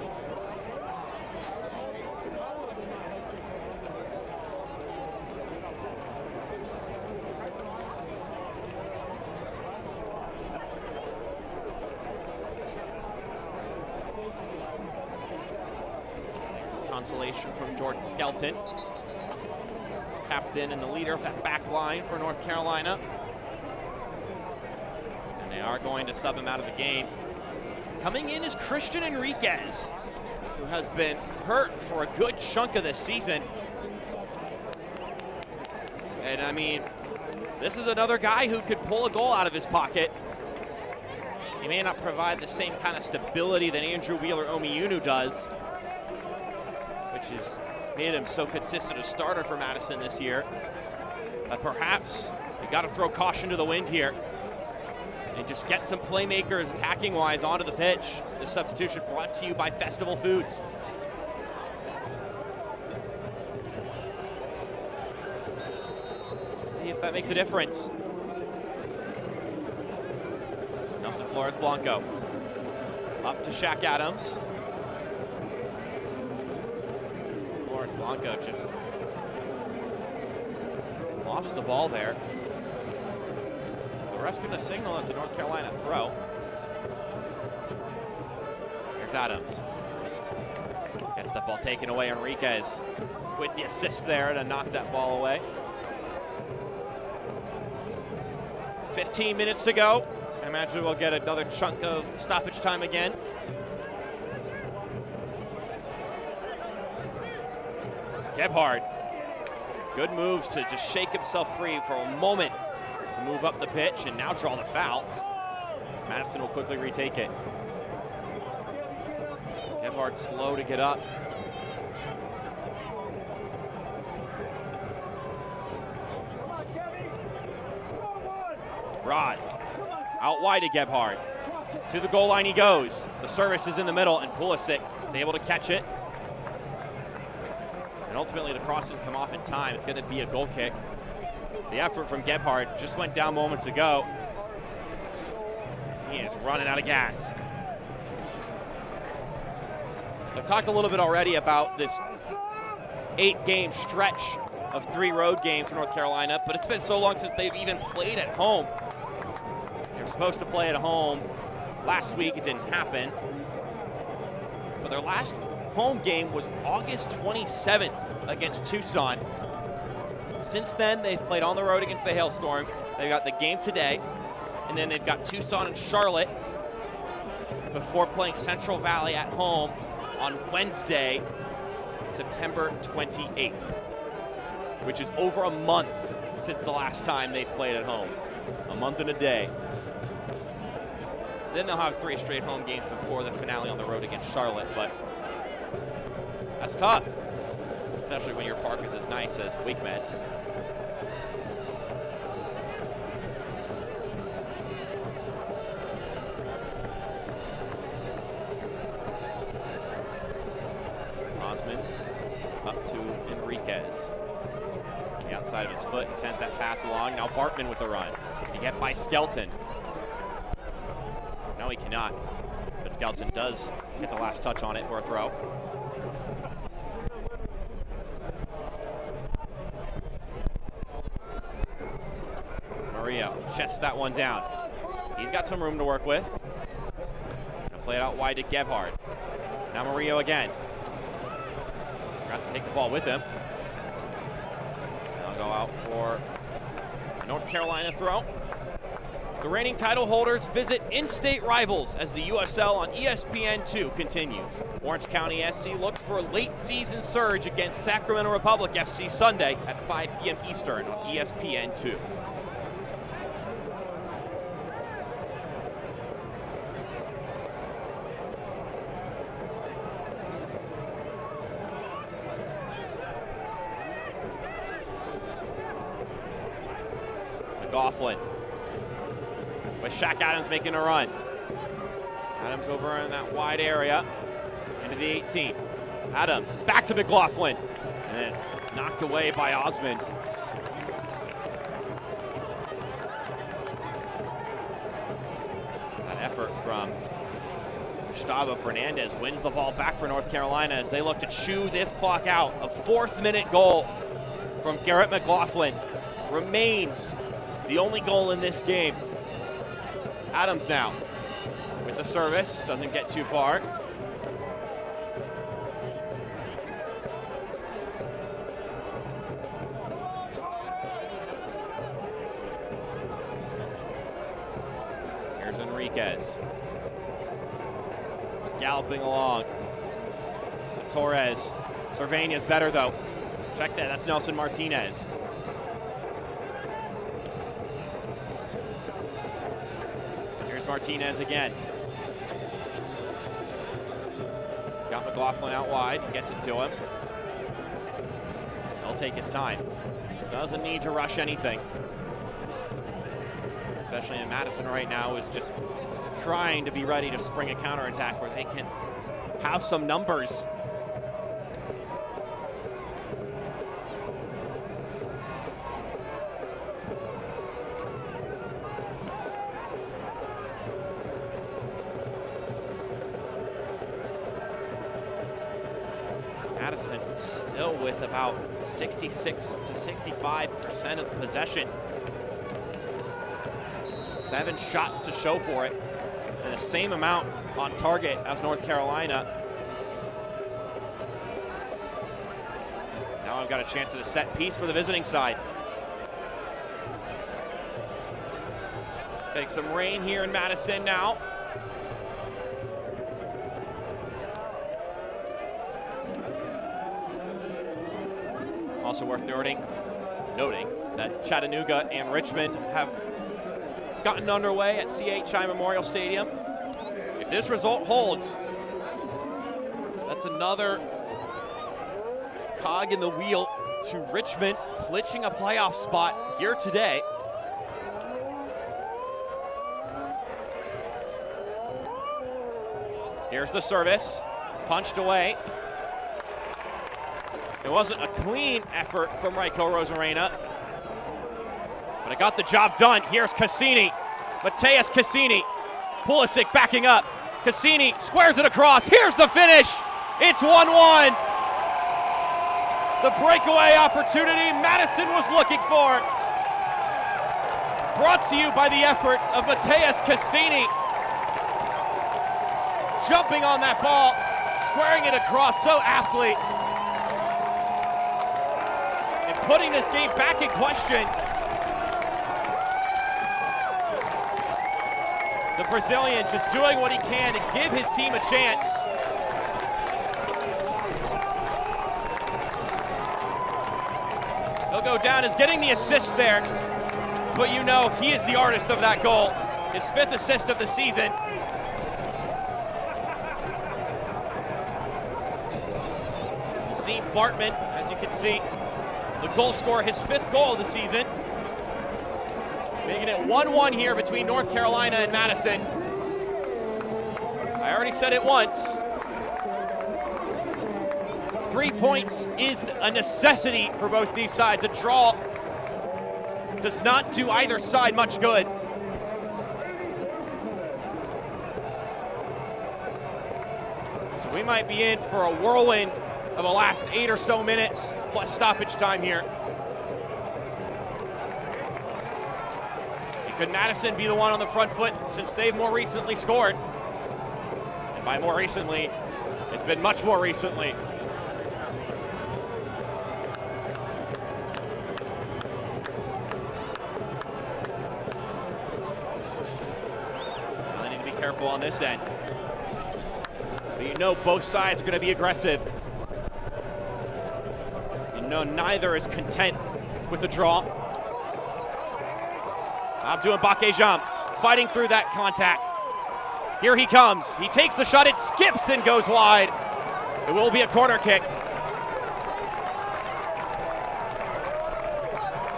Consolation from Jordan Skelton, captain and the leader of that back line for North Carolina. And they are going to sub him out of the game. Coming in is Christian Enriquez, who has been hurt for a good chunk of this season. And I mean, this is another guy who could pull a goal out of his pocket. He may not provide the same kind of stability that Andrew Wheeler-Omiunu does, which has made him so consistent a starter for Madison this year. But perhaps you got to throw caution to the wind here and just get some playmakers attacking-wise onto the pitch. This substitution brought to you by Festival Foods. Let's see if that makes a difference. Nelson Flores Blanco up to Shaq Adams. Blanco just lost the ball there. The ref's going to signal it's a North Carolina throw. Here's Adams. Gets that ball taken away. Enriquez with the assist there to knock that ball away. 15 minutes to go. I imagine we'll get another chunk of stoppage time again. Gebhard, good moves to just shake himself free for a moment to move up the pitch and now draw the foul. Madison will quickly retake it. Gebhard slow to get up. Rod, out wide to Gebhard. To the goal line he goes. The service is in the middle and Pulisic is able to catch it. And ultimately the cross didn't come off in time. It's going to be a goal kick. The effort from Gebhard just went down moments ago. He is running out of gas. So I've talked a little bit already about this 8-game stretch of 3 road games for North Carolina, but it's been so long since they've even played at home. They were supposed to play at home last week. It didn't happen. But their last home game was August 27th against Tucson. Since then, they've played on the road against the Hailstorm. They've got the game today, and then they've got Tucson and Charlotte before playing Central Valley at home on Wednesday, September 28th, which is over a month since the last time they've played at home. A month and a day. Then they'll have 3 straight home games before the finale on the road against Charlotte, but that's tough, especially when your park is as nice as WakeMed. Osman up to Enriquez. The outside of his foot, he sends that pass along. Now Bartman with the run. He get by Skelton. No, he cannot. But Skelton does get the last touch on it for a throw. Murillo chests that one down. He's got some room to work with. Gonna play it out wide to Gebhard. Now Murillo again. Forgot to take the ball with him. I'll go out for a North Carolina throw. The reigning title holders visit in-state rivals as the USL on ESPN2 continues. Orange County SC looks for a late season surge against Sacramento Republic FC Sunday at 5 p.m. Eastern on ESPN2. McLaughlin with Shaq Adams making a run. Adams over in that wide area into the 18. Adams back to McLaughlin, and then it's knocked away by Osmond. That effort from Gustavo Fernandez wins the ball back for North Carolina as they look to chew this clock out. A 4th-minute goal from Garrett McLaughlin remains the only goal in this game. Adams now with the service, doesn't get too far. Here's Enriquez. Galloping along to Torres. Cervania's better though. Check that, that's Nelson Martinez. Martinez again. He's got McLaughlin out wide. He gets it to him. He'll take his time. Doesn't need to rush anything. Especially in Madison right now, is just trying to be ready to spring a counterattack where they can have some numbers. Madison still with about 66 to 65% of the possession. 7 shots to show for it, and the same amount on target as North Carolina. Now I've got a chance at a set piece for the visiting side. Getting some rain here in Madison now. Also worth noting that Chattanooga and Richmond have gotten underway at CHI Memorial Stadium. If this result holds, that's another cog in the wheel to Richmond clinching a playoff spot here today. Here's the service, punched away. It wasn't a clean effort from Raiko Rosarena, but it got the job done. Here's Cassini, Mateus Cassini. Pulisic backing up. Cassini squares it across. Here's the finish. It's 1-1. The breakaway opportunity Madison was looking for. Brought to you by the efforts of Mateus Cassini. Jumping on that ball, squaring it across so aptly. Putting this game back in question. The Brazilian just doing what he can to give his team a chance. He'll go down as getting the assist there, but you know he is the artist of that goal. His 5th assist of the season. Zine Bartman, as you can see, the goal scorer, his 5th goal of the season. Making it 1-1 here between North Carolina and Madison. I already said it once. 3 points is a necessity for both these sides. A draw does not do either side much good. So we might be in for a whirlwind of the last 8 or so minutes, plus stoppage time here. Could Madison be the one on the front foot since they've more recently scored? And by more recently, it's been much more recently. careful on this end. But you know both sides are going to be aggressive. You know neither is content with the draw. Abdou Mbakejam fighting through that contact. Here he comes. He takes the shot. It skips and goes wide. It will be a corner kick.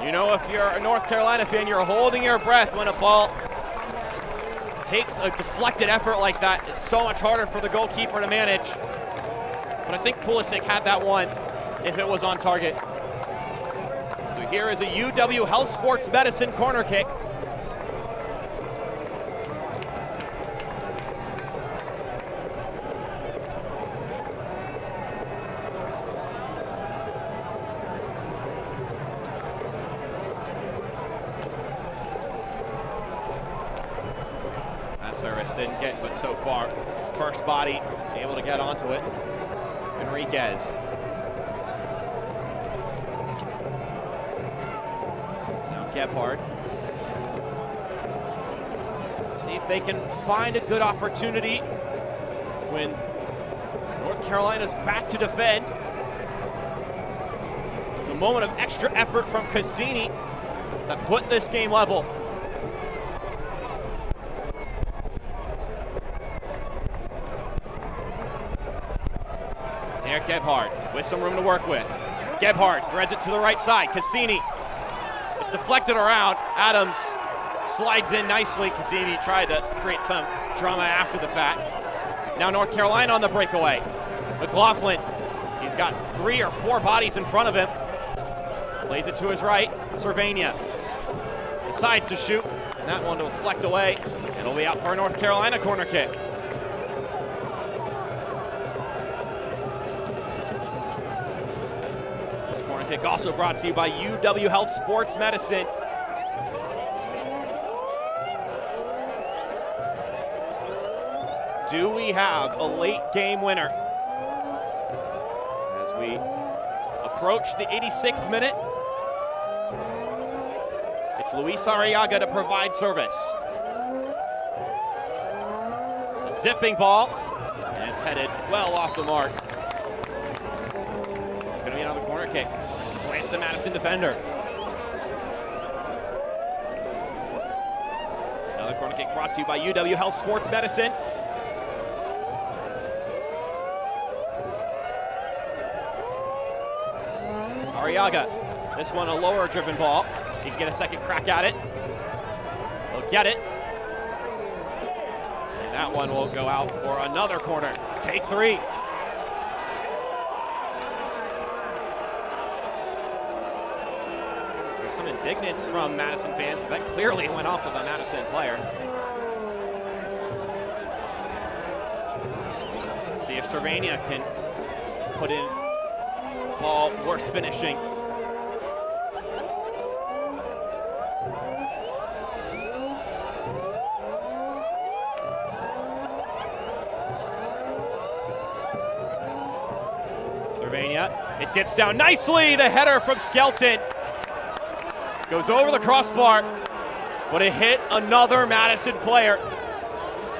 You know, if you're a North Carolina fan, you're holding your breath when a ball takes a deflected effort like that. It's so much harder for the goalkeeper to manage. But I think Pulisic had that one if it was on target. So here is a UW Health Sports Medicine corner kick. Service didn't get but so far. First body able to get onto it. Enriquez. It's now Gebhardt. Let's see if they can find a good opportunity when North Carolina's back to defend. There's a moment of extra effort from Cassini that put this game level. Derek Gebhardt with some room to work with. Gebhardt threads it to the right side. Cassini. It's deflected around. Adams slides in nicely. Cassini tried to create some drama after the fact. Now North Carolina on the breakaway. McLaughlin. He's got 3 or 4 bodies in front of him. Plays it to his right. Cervania decides to shoot, and that one will deflect away. It'll be out for a North Carolina corner kick. Kick also brought to you by UW Health Sports Medicine. Do we have a late game winner? As we approach the 86th minute, it's Luis Arriaga to provide service. A zipping ball, and it's headed well off the mark. It's going to be another corner kick. Plants the Madison defender. Another corner kick brought to you by UW Health Sports Medicine. Arriaga, this one a lower driven ball. He can get a second crack at it. He'll get it. And that one will go out for another corner. Take 3. Some indignance from Madison fans, but that clearly went off of a Madison player. Let's see if Cervania can put in a ball worth finishing. Cervania, it dips down nicely, the header from Skelton. Goes over the crossbar, but it hit another Madison player.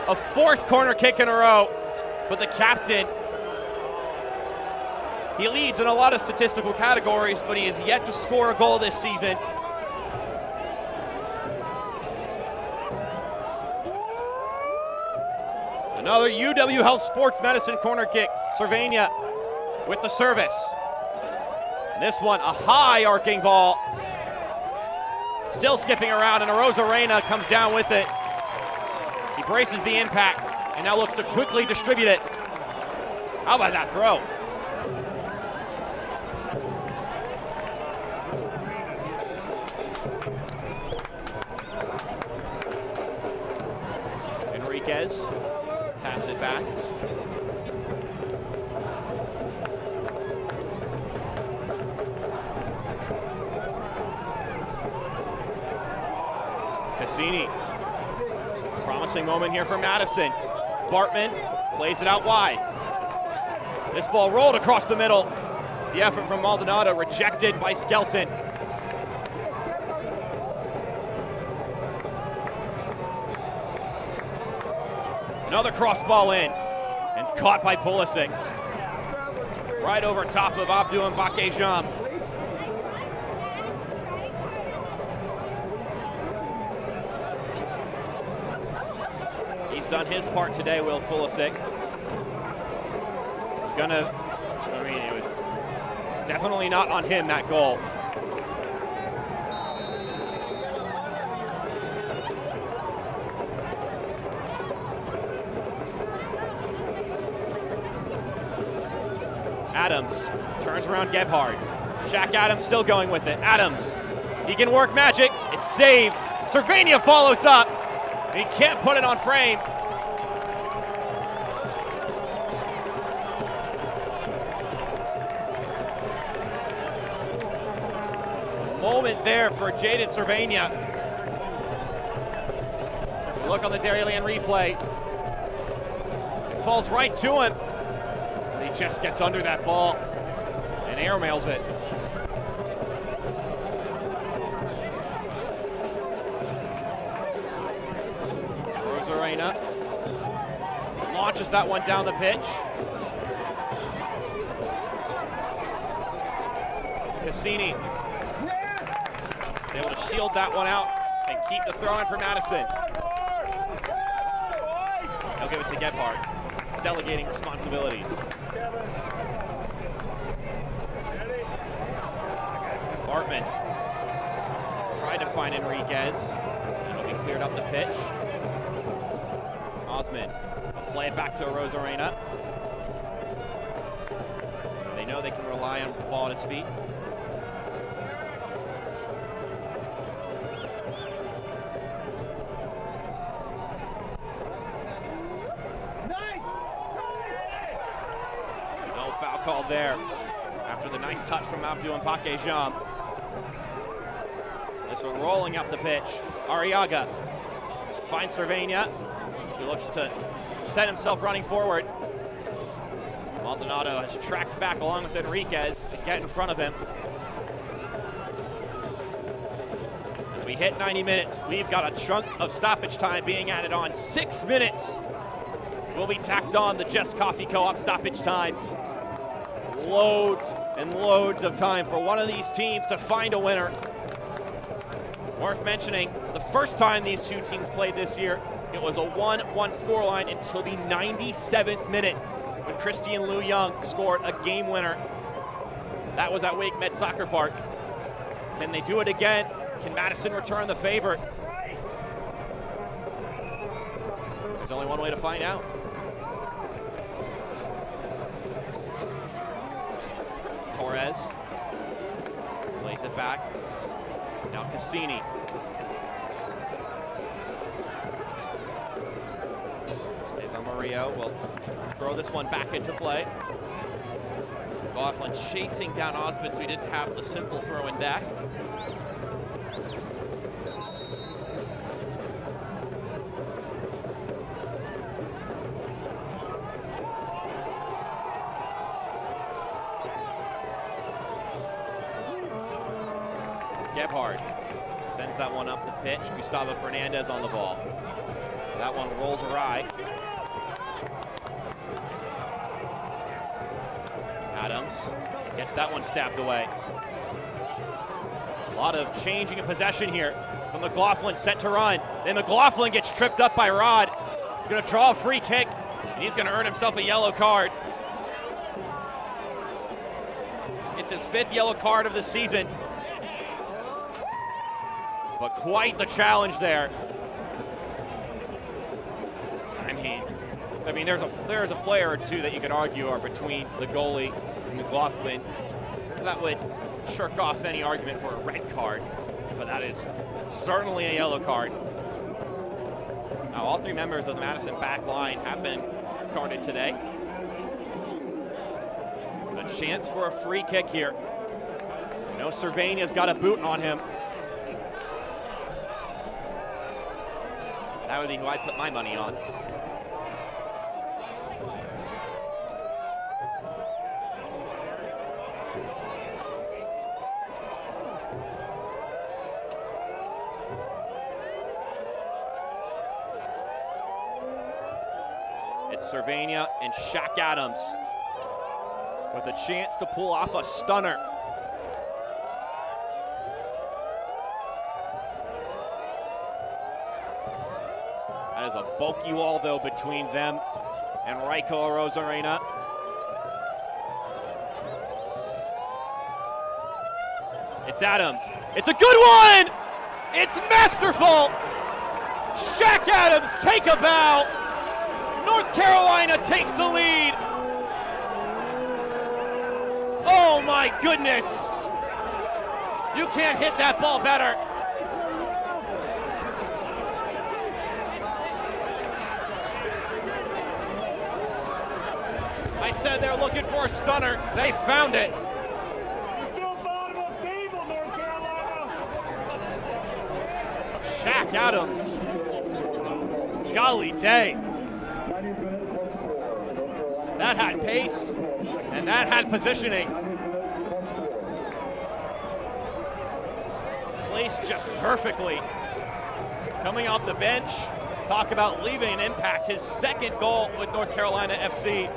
A 4th corner kick in a row, but the captain, he leads in a lot of statistical categories, but he has yet to score a goal this season. Another UW Health Sports Medicine corner kick. Cervania with the service. And this one, a high arcing ball. Still skipping around, and Arozarena comes down with it. He braces the impact and now looks to quickly distribute it. How about that throw? Enriquez taps it back. Cassini, promising moment here for Madison. Bartman plays it out wide. This ball rolled across the middle. The effort from Maldonado rejected by Skelton. Another cross ball in, and it's caught by Pulisic. Right over top of Abdou Mbake-Jam. He's done his part today, Will Pulisic. He's gonna, I mean, it was definitely not on him, that goal. Adams turns around Gebhard. Shaq Adams still going with it. Adams, he can work magic. It's saved. Cervania follows up. He can't put it on frame. A moment there for Jadon Cervania. As we look on the Dairyland replay, it falls right to him. He just gets under that ball and airmails it. Rosarena launches that one down the pitch. Cassini is able to shield that one out and keep the throw in for Madison. He'll give it to Gebhard, delegating responsibilities. Bartman tried to find Enriquez, and it'll be cleared up the pitch. Osmond will play it back to Rosarena. They know they can rely on the ball at his feet. No foul called there after the nice touch from Abdou Mbake-Jam. This one rolling up the pitch. Arriaga finds Cervania, who looks to set himself running forward. Maldonado has tracked back along with Enriquez to get in front of him. As we hit 90 minutes, we've got a chunk of stoppage time being added on. 6 minutes will be tacked on the Just Coffee Co-op stoppage time. Loads and loads of time for one of these teams to find a winner. Worth mentioning, the first time these two teams played this year, it was a 1-1 scoreline until the 97th minute when Christian Liu Young scored a game winner. That was at Wake Med Soccer Park. Can they do it again? Can Madison return the favor? There's only one way to find out. Torres plays it back. Now Cassini. Cesar Murillo will throw this one back into play. Laughlin chasing down Osmond, so he didn't have the simple throw in back. Gebhard sends that one up the pitch. Gustavo Fernandez on the ball. That one rolls awry. Adams gets that one stabbed away. A lot of changing of possession here from McLaughlin, set to run. Then McLaughlin gets tripped up by Rod. He's going to draw a free kick, and he's going to earn himself a yellow card. It's his 5th yellow card of the season. But quite the challenge there. I mean, there's a player or two that you could argue are between the goalie and McLaughlin, so that would shirk off any argument for a red card. But that is certainly a yellow card. Now, all 3 members of the Madison back line have been carded today. A chance for a free kick here. No, Cervania's got a boot on him. That would be who I'd put my money on. It's Cervania and Shaq Adams with a chance to pull off a stunner. That is a bulky wall, though, between them and Raiko Rosarena. It's Adams. It's a good one! It's masterful! Shaq Adams take a bow. North Carolina takes the lead. Oh my goodness! You can't hit that ball better. I said they're looking for a stunner. They found it. Shaq Adams. Golly day. That had pace, and that had positioning. Placed just perfectly. Coming off the bench, talk about leaving an impact. His second goal with North Carolina FC.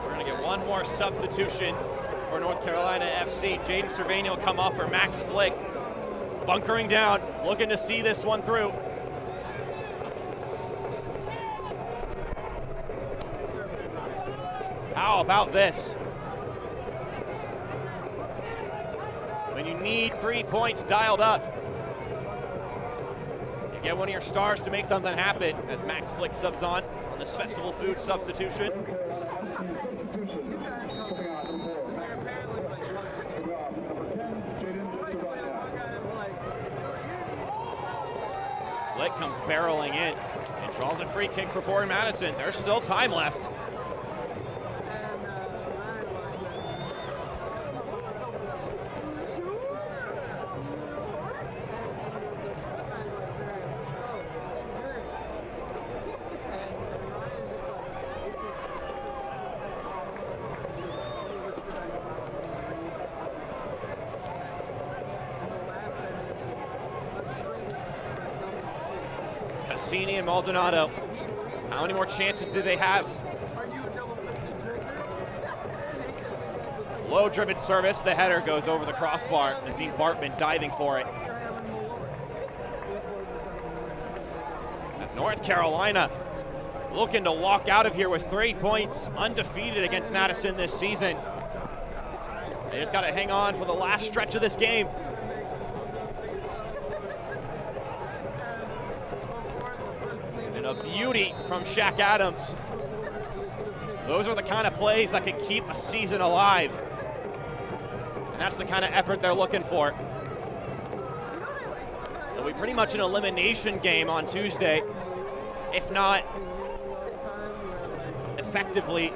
We're gonna get one more substitution for North Carolina FC. Jaden Cervania will come off for Max Flick. Bunkering down, looking to see this one through. How about this? When you need 3 points dialed up, you get one of your stars to make something happen, as Max Flick subs on this festival food substitution. Flick comes barreling in and draws a free kick for Forward Madison. There's still time left. Cassini and Maldonado. How many more chances do they have? Low driven service. The header goes over the crossbar. Nazim Bartman diving for it. That's North Carolina looking to walk out of here with 3 points, undefeated against Madison this season. They just got to hang on for the last stretch of this game. A beauty from Shaq Adams. Those are the kind of plays that can keep a season alive. And that's the kind of effort they're looking for. It'll be pretty much an elimination game on Tuesday, if not effectively,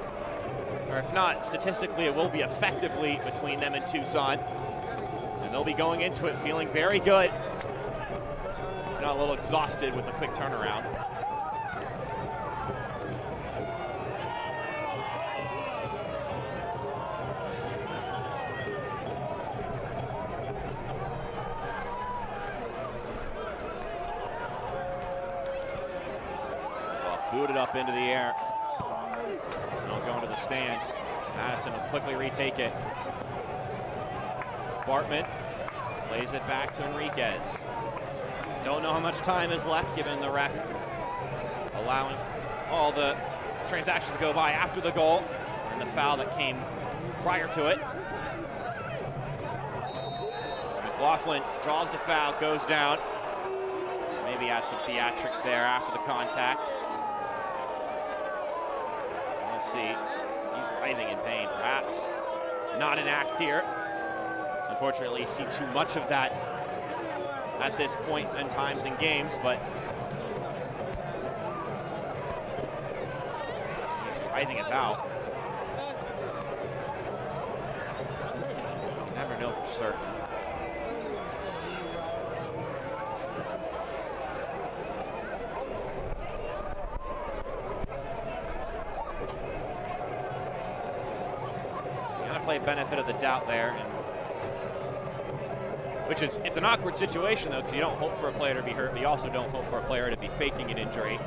or if not statistically, it will be effectively between them and Tucson. And they'll be going into it feeling very good, if not a little exhausted with the quick turnaround. Booted up into the air. It'll go into the stands. Madison will quickly retake it. Bartman plays it back to Enriquez. Don't know how much time is left given the ref allowing all the transactions to go by after the goal and the foul that came prior to it. McLaughlin draws the foul, goes down. Maybe add some theatrics there after the contact. See, he's writhing in pain. Perhaps not an act here. Unfortunately, you see too much of that at this point in times in games, but he's writhing about. You never know for certain. Play benefit of the doubt there and which is, it's an awkward situation though, because you don't hope for a player to be hurt, but you also don't hope for a player to be faking an injury.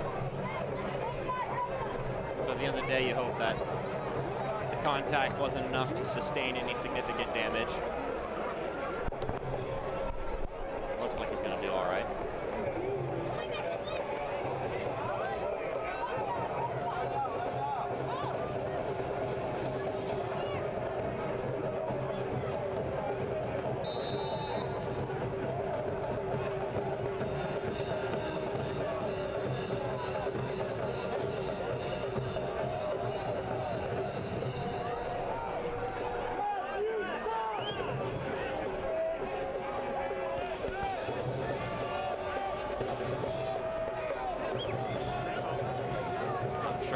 So at the end of the day, you hope that the contact wasn't enough to sustain any significant damage. Looks like he's gonna do all right.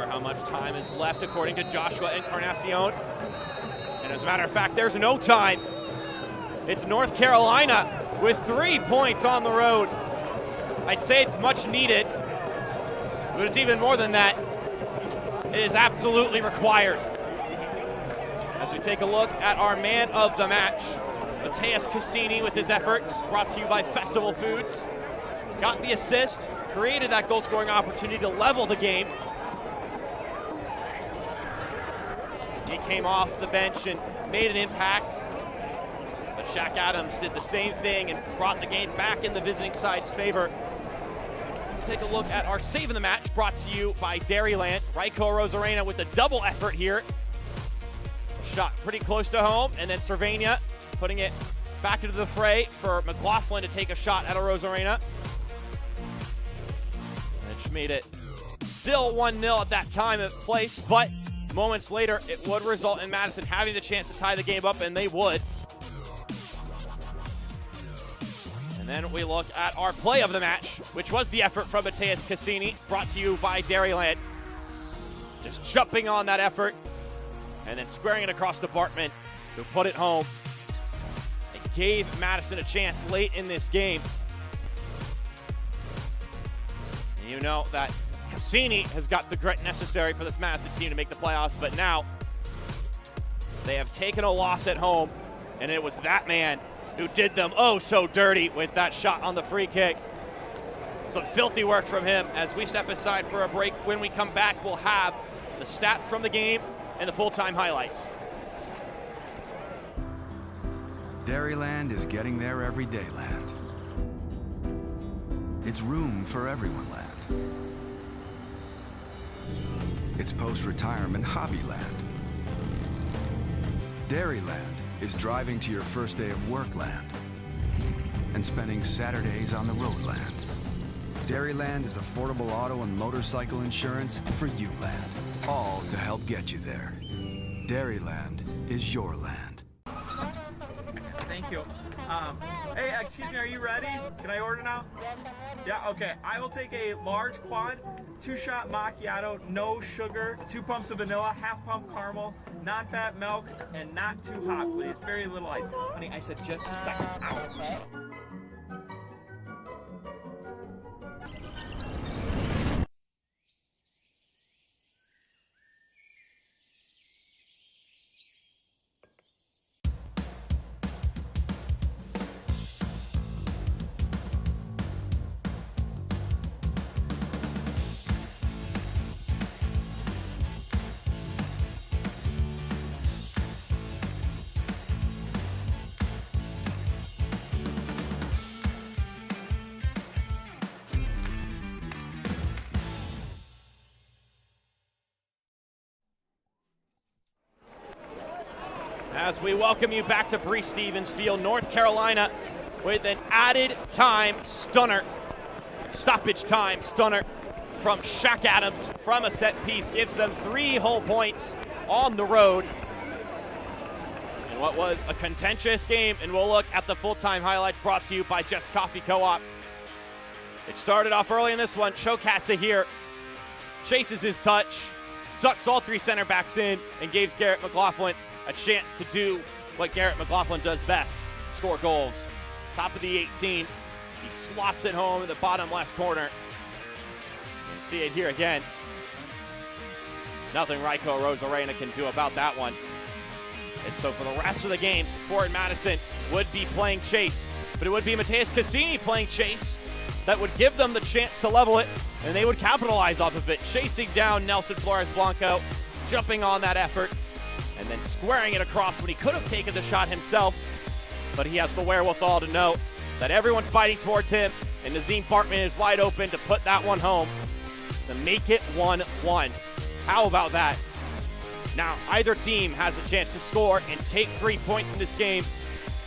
How much time is left according to Joshua Encarnacion. And as a matter of fact, there's no time. It's North Carolina with 3 points on the road. I'd say it's much needed, but it's even more than that. It is absolutely required. As we take a look at our man of the match, Mateus Cassini with his efforts, brought to you by Festival Foods. Got the assist, created that goal scoring opportunity to level the game. He came off the bench and made an impact, but Shaq Adams did the same thing and brought the game back in the visiting side's favor. Let's take a look at our save of the match, brought to you by Dairyland. Raiko Rosarena with the double effort here. Shot pretty close to home, and then Cervania putting it back into the fray for McLaughlin to take a shot at a Rosarena. Which made it still 1-0 at that time of place, but moments later, it would result in Madison having the chance to tie the game up, and they would. And then we look at our play of the match, which was the effort from Mateus Cassini, brought to you by Dairyland. Just jumping on that effort, and then squaring it across the Bartman, who put it home. It gave Madison a chance late in this game. And you know that Cassini has got the grit necessary for this Madison team to make the playoffs, but now they have taken a loss at home, and it was that man who did them oh so dirty with that shot on the free kick. Some filthy work from him. As we step aside for a break, when we come back, we'll have the stats from the game and the full-time highlights. Dairyland is getting there every day land. It's room for everyone land. It's post-retirement hobby land. Dairyland is driving to your first day of work land and spending Saturdays on the road land. Dairyland is affordable auto and motorcycle insurance for you land, all to help get you there. Dairyland is your land. Thank you. Hey, excuse me, are you ready? Can I order now? Yeah, okay. I will take a large quad, 2-shot macchiato, no sugar, 2 pumps of vanilla, half pump caramel, non-fat milk, and not too hot, please. Very little ice. Honey, I said just a second. Ow. As we welcome you back to Breese Stevens Field, North Carolina, with an added time stunner, stoppage time stunner from Shaq Adams from a set piece, gives them 3 whole points on the road in what was a contentious game. And we'll look at the full-time highlights brought to you by Just Coffee Co-op. It started off early in this one. Shokatsa here chases his touch, sucks all 3 center backs in, and gives Garrett McLaughlin a chance to do what Garrett McLaughlin does best, score goals. Top of the 18, he slots it home in the bottom left corner. You see it here again. Nothing Raiko Rosarena can do about that one. And so for the rest of the game, Forward Madison would be playing chase but it would be Mateus Cassini playing chase that would give them the chance to level it, and they would capitalize off of it, chasing down Nelson Flores Blanco, jumping on that effort, and then squaring it across when he could have taken the shot himself, but he has the wherewithal to know that everyone's fighting towards him, and Nazim Bartman is wide open to put that one home, to make it 1-1. How about that? Now, either team has a chance to score and take 3 points in this game.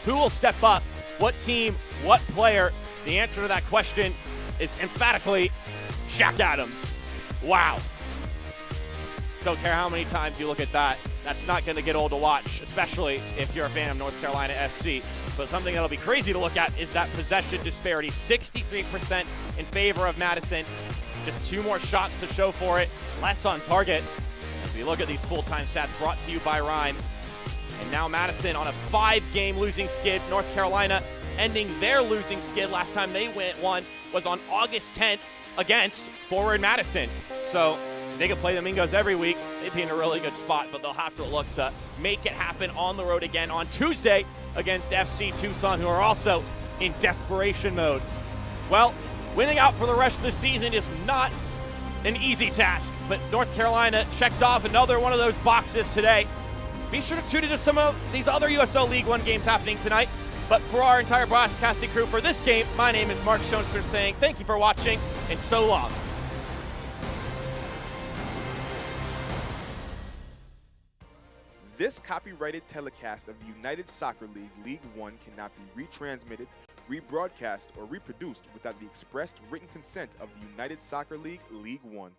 Who will step up? What team? What player? The answer to that question is emphatically Shaq Adams. Wow. Don't care how many times you look at that. That's not going to get old to watch, especially if you're a fan of North Carolina FC. But something that'll be crazy to look at is that possession disparity. 63% in favor of Madison. Just 2 more shots to show for it. Less on target. As we look at these full-time stats brought to you by Rhyme. And now Madison on a 5-game losing skid. North Carolina ending their losing skid. Last time they won was on August 10th against Forward Madison. So they could play the Mingos every week. They'd be in a really good spot, but they'll have to look to make it happen on the road again on Tuesday against FC Tucson, who are also in desperation mode. Well, winning out for the rest of the season is not an easy task, but North Carolina checked off another one of those boxes today. Be sure to tune into some of these other USL League One games happening tonight. But for our entire broadcasting crew for this game, my name is Mark Schoenster saying thank you for watching and so long. This copyrighted telecast of the United Soccer League League One cannot be retransmitted, rebroadcast, or reproduced without the expressed written consent of the United Soccer League League One.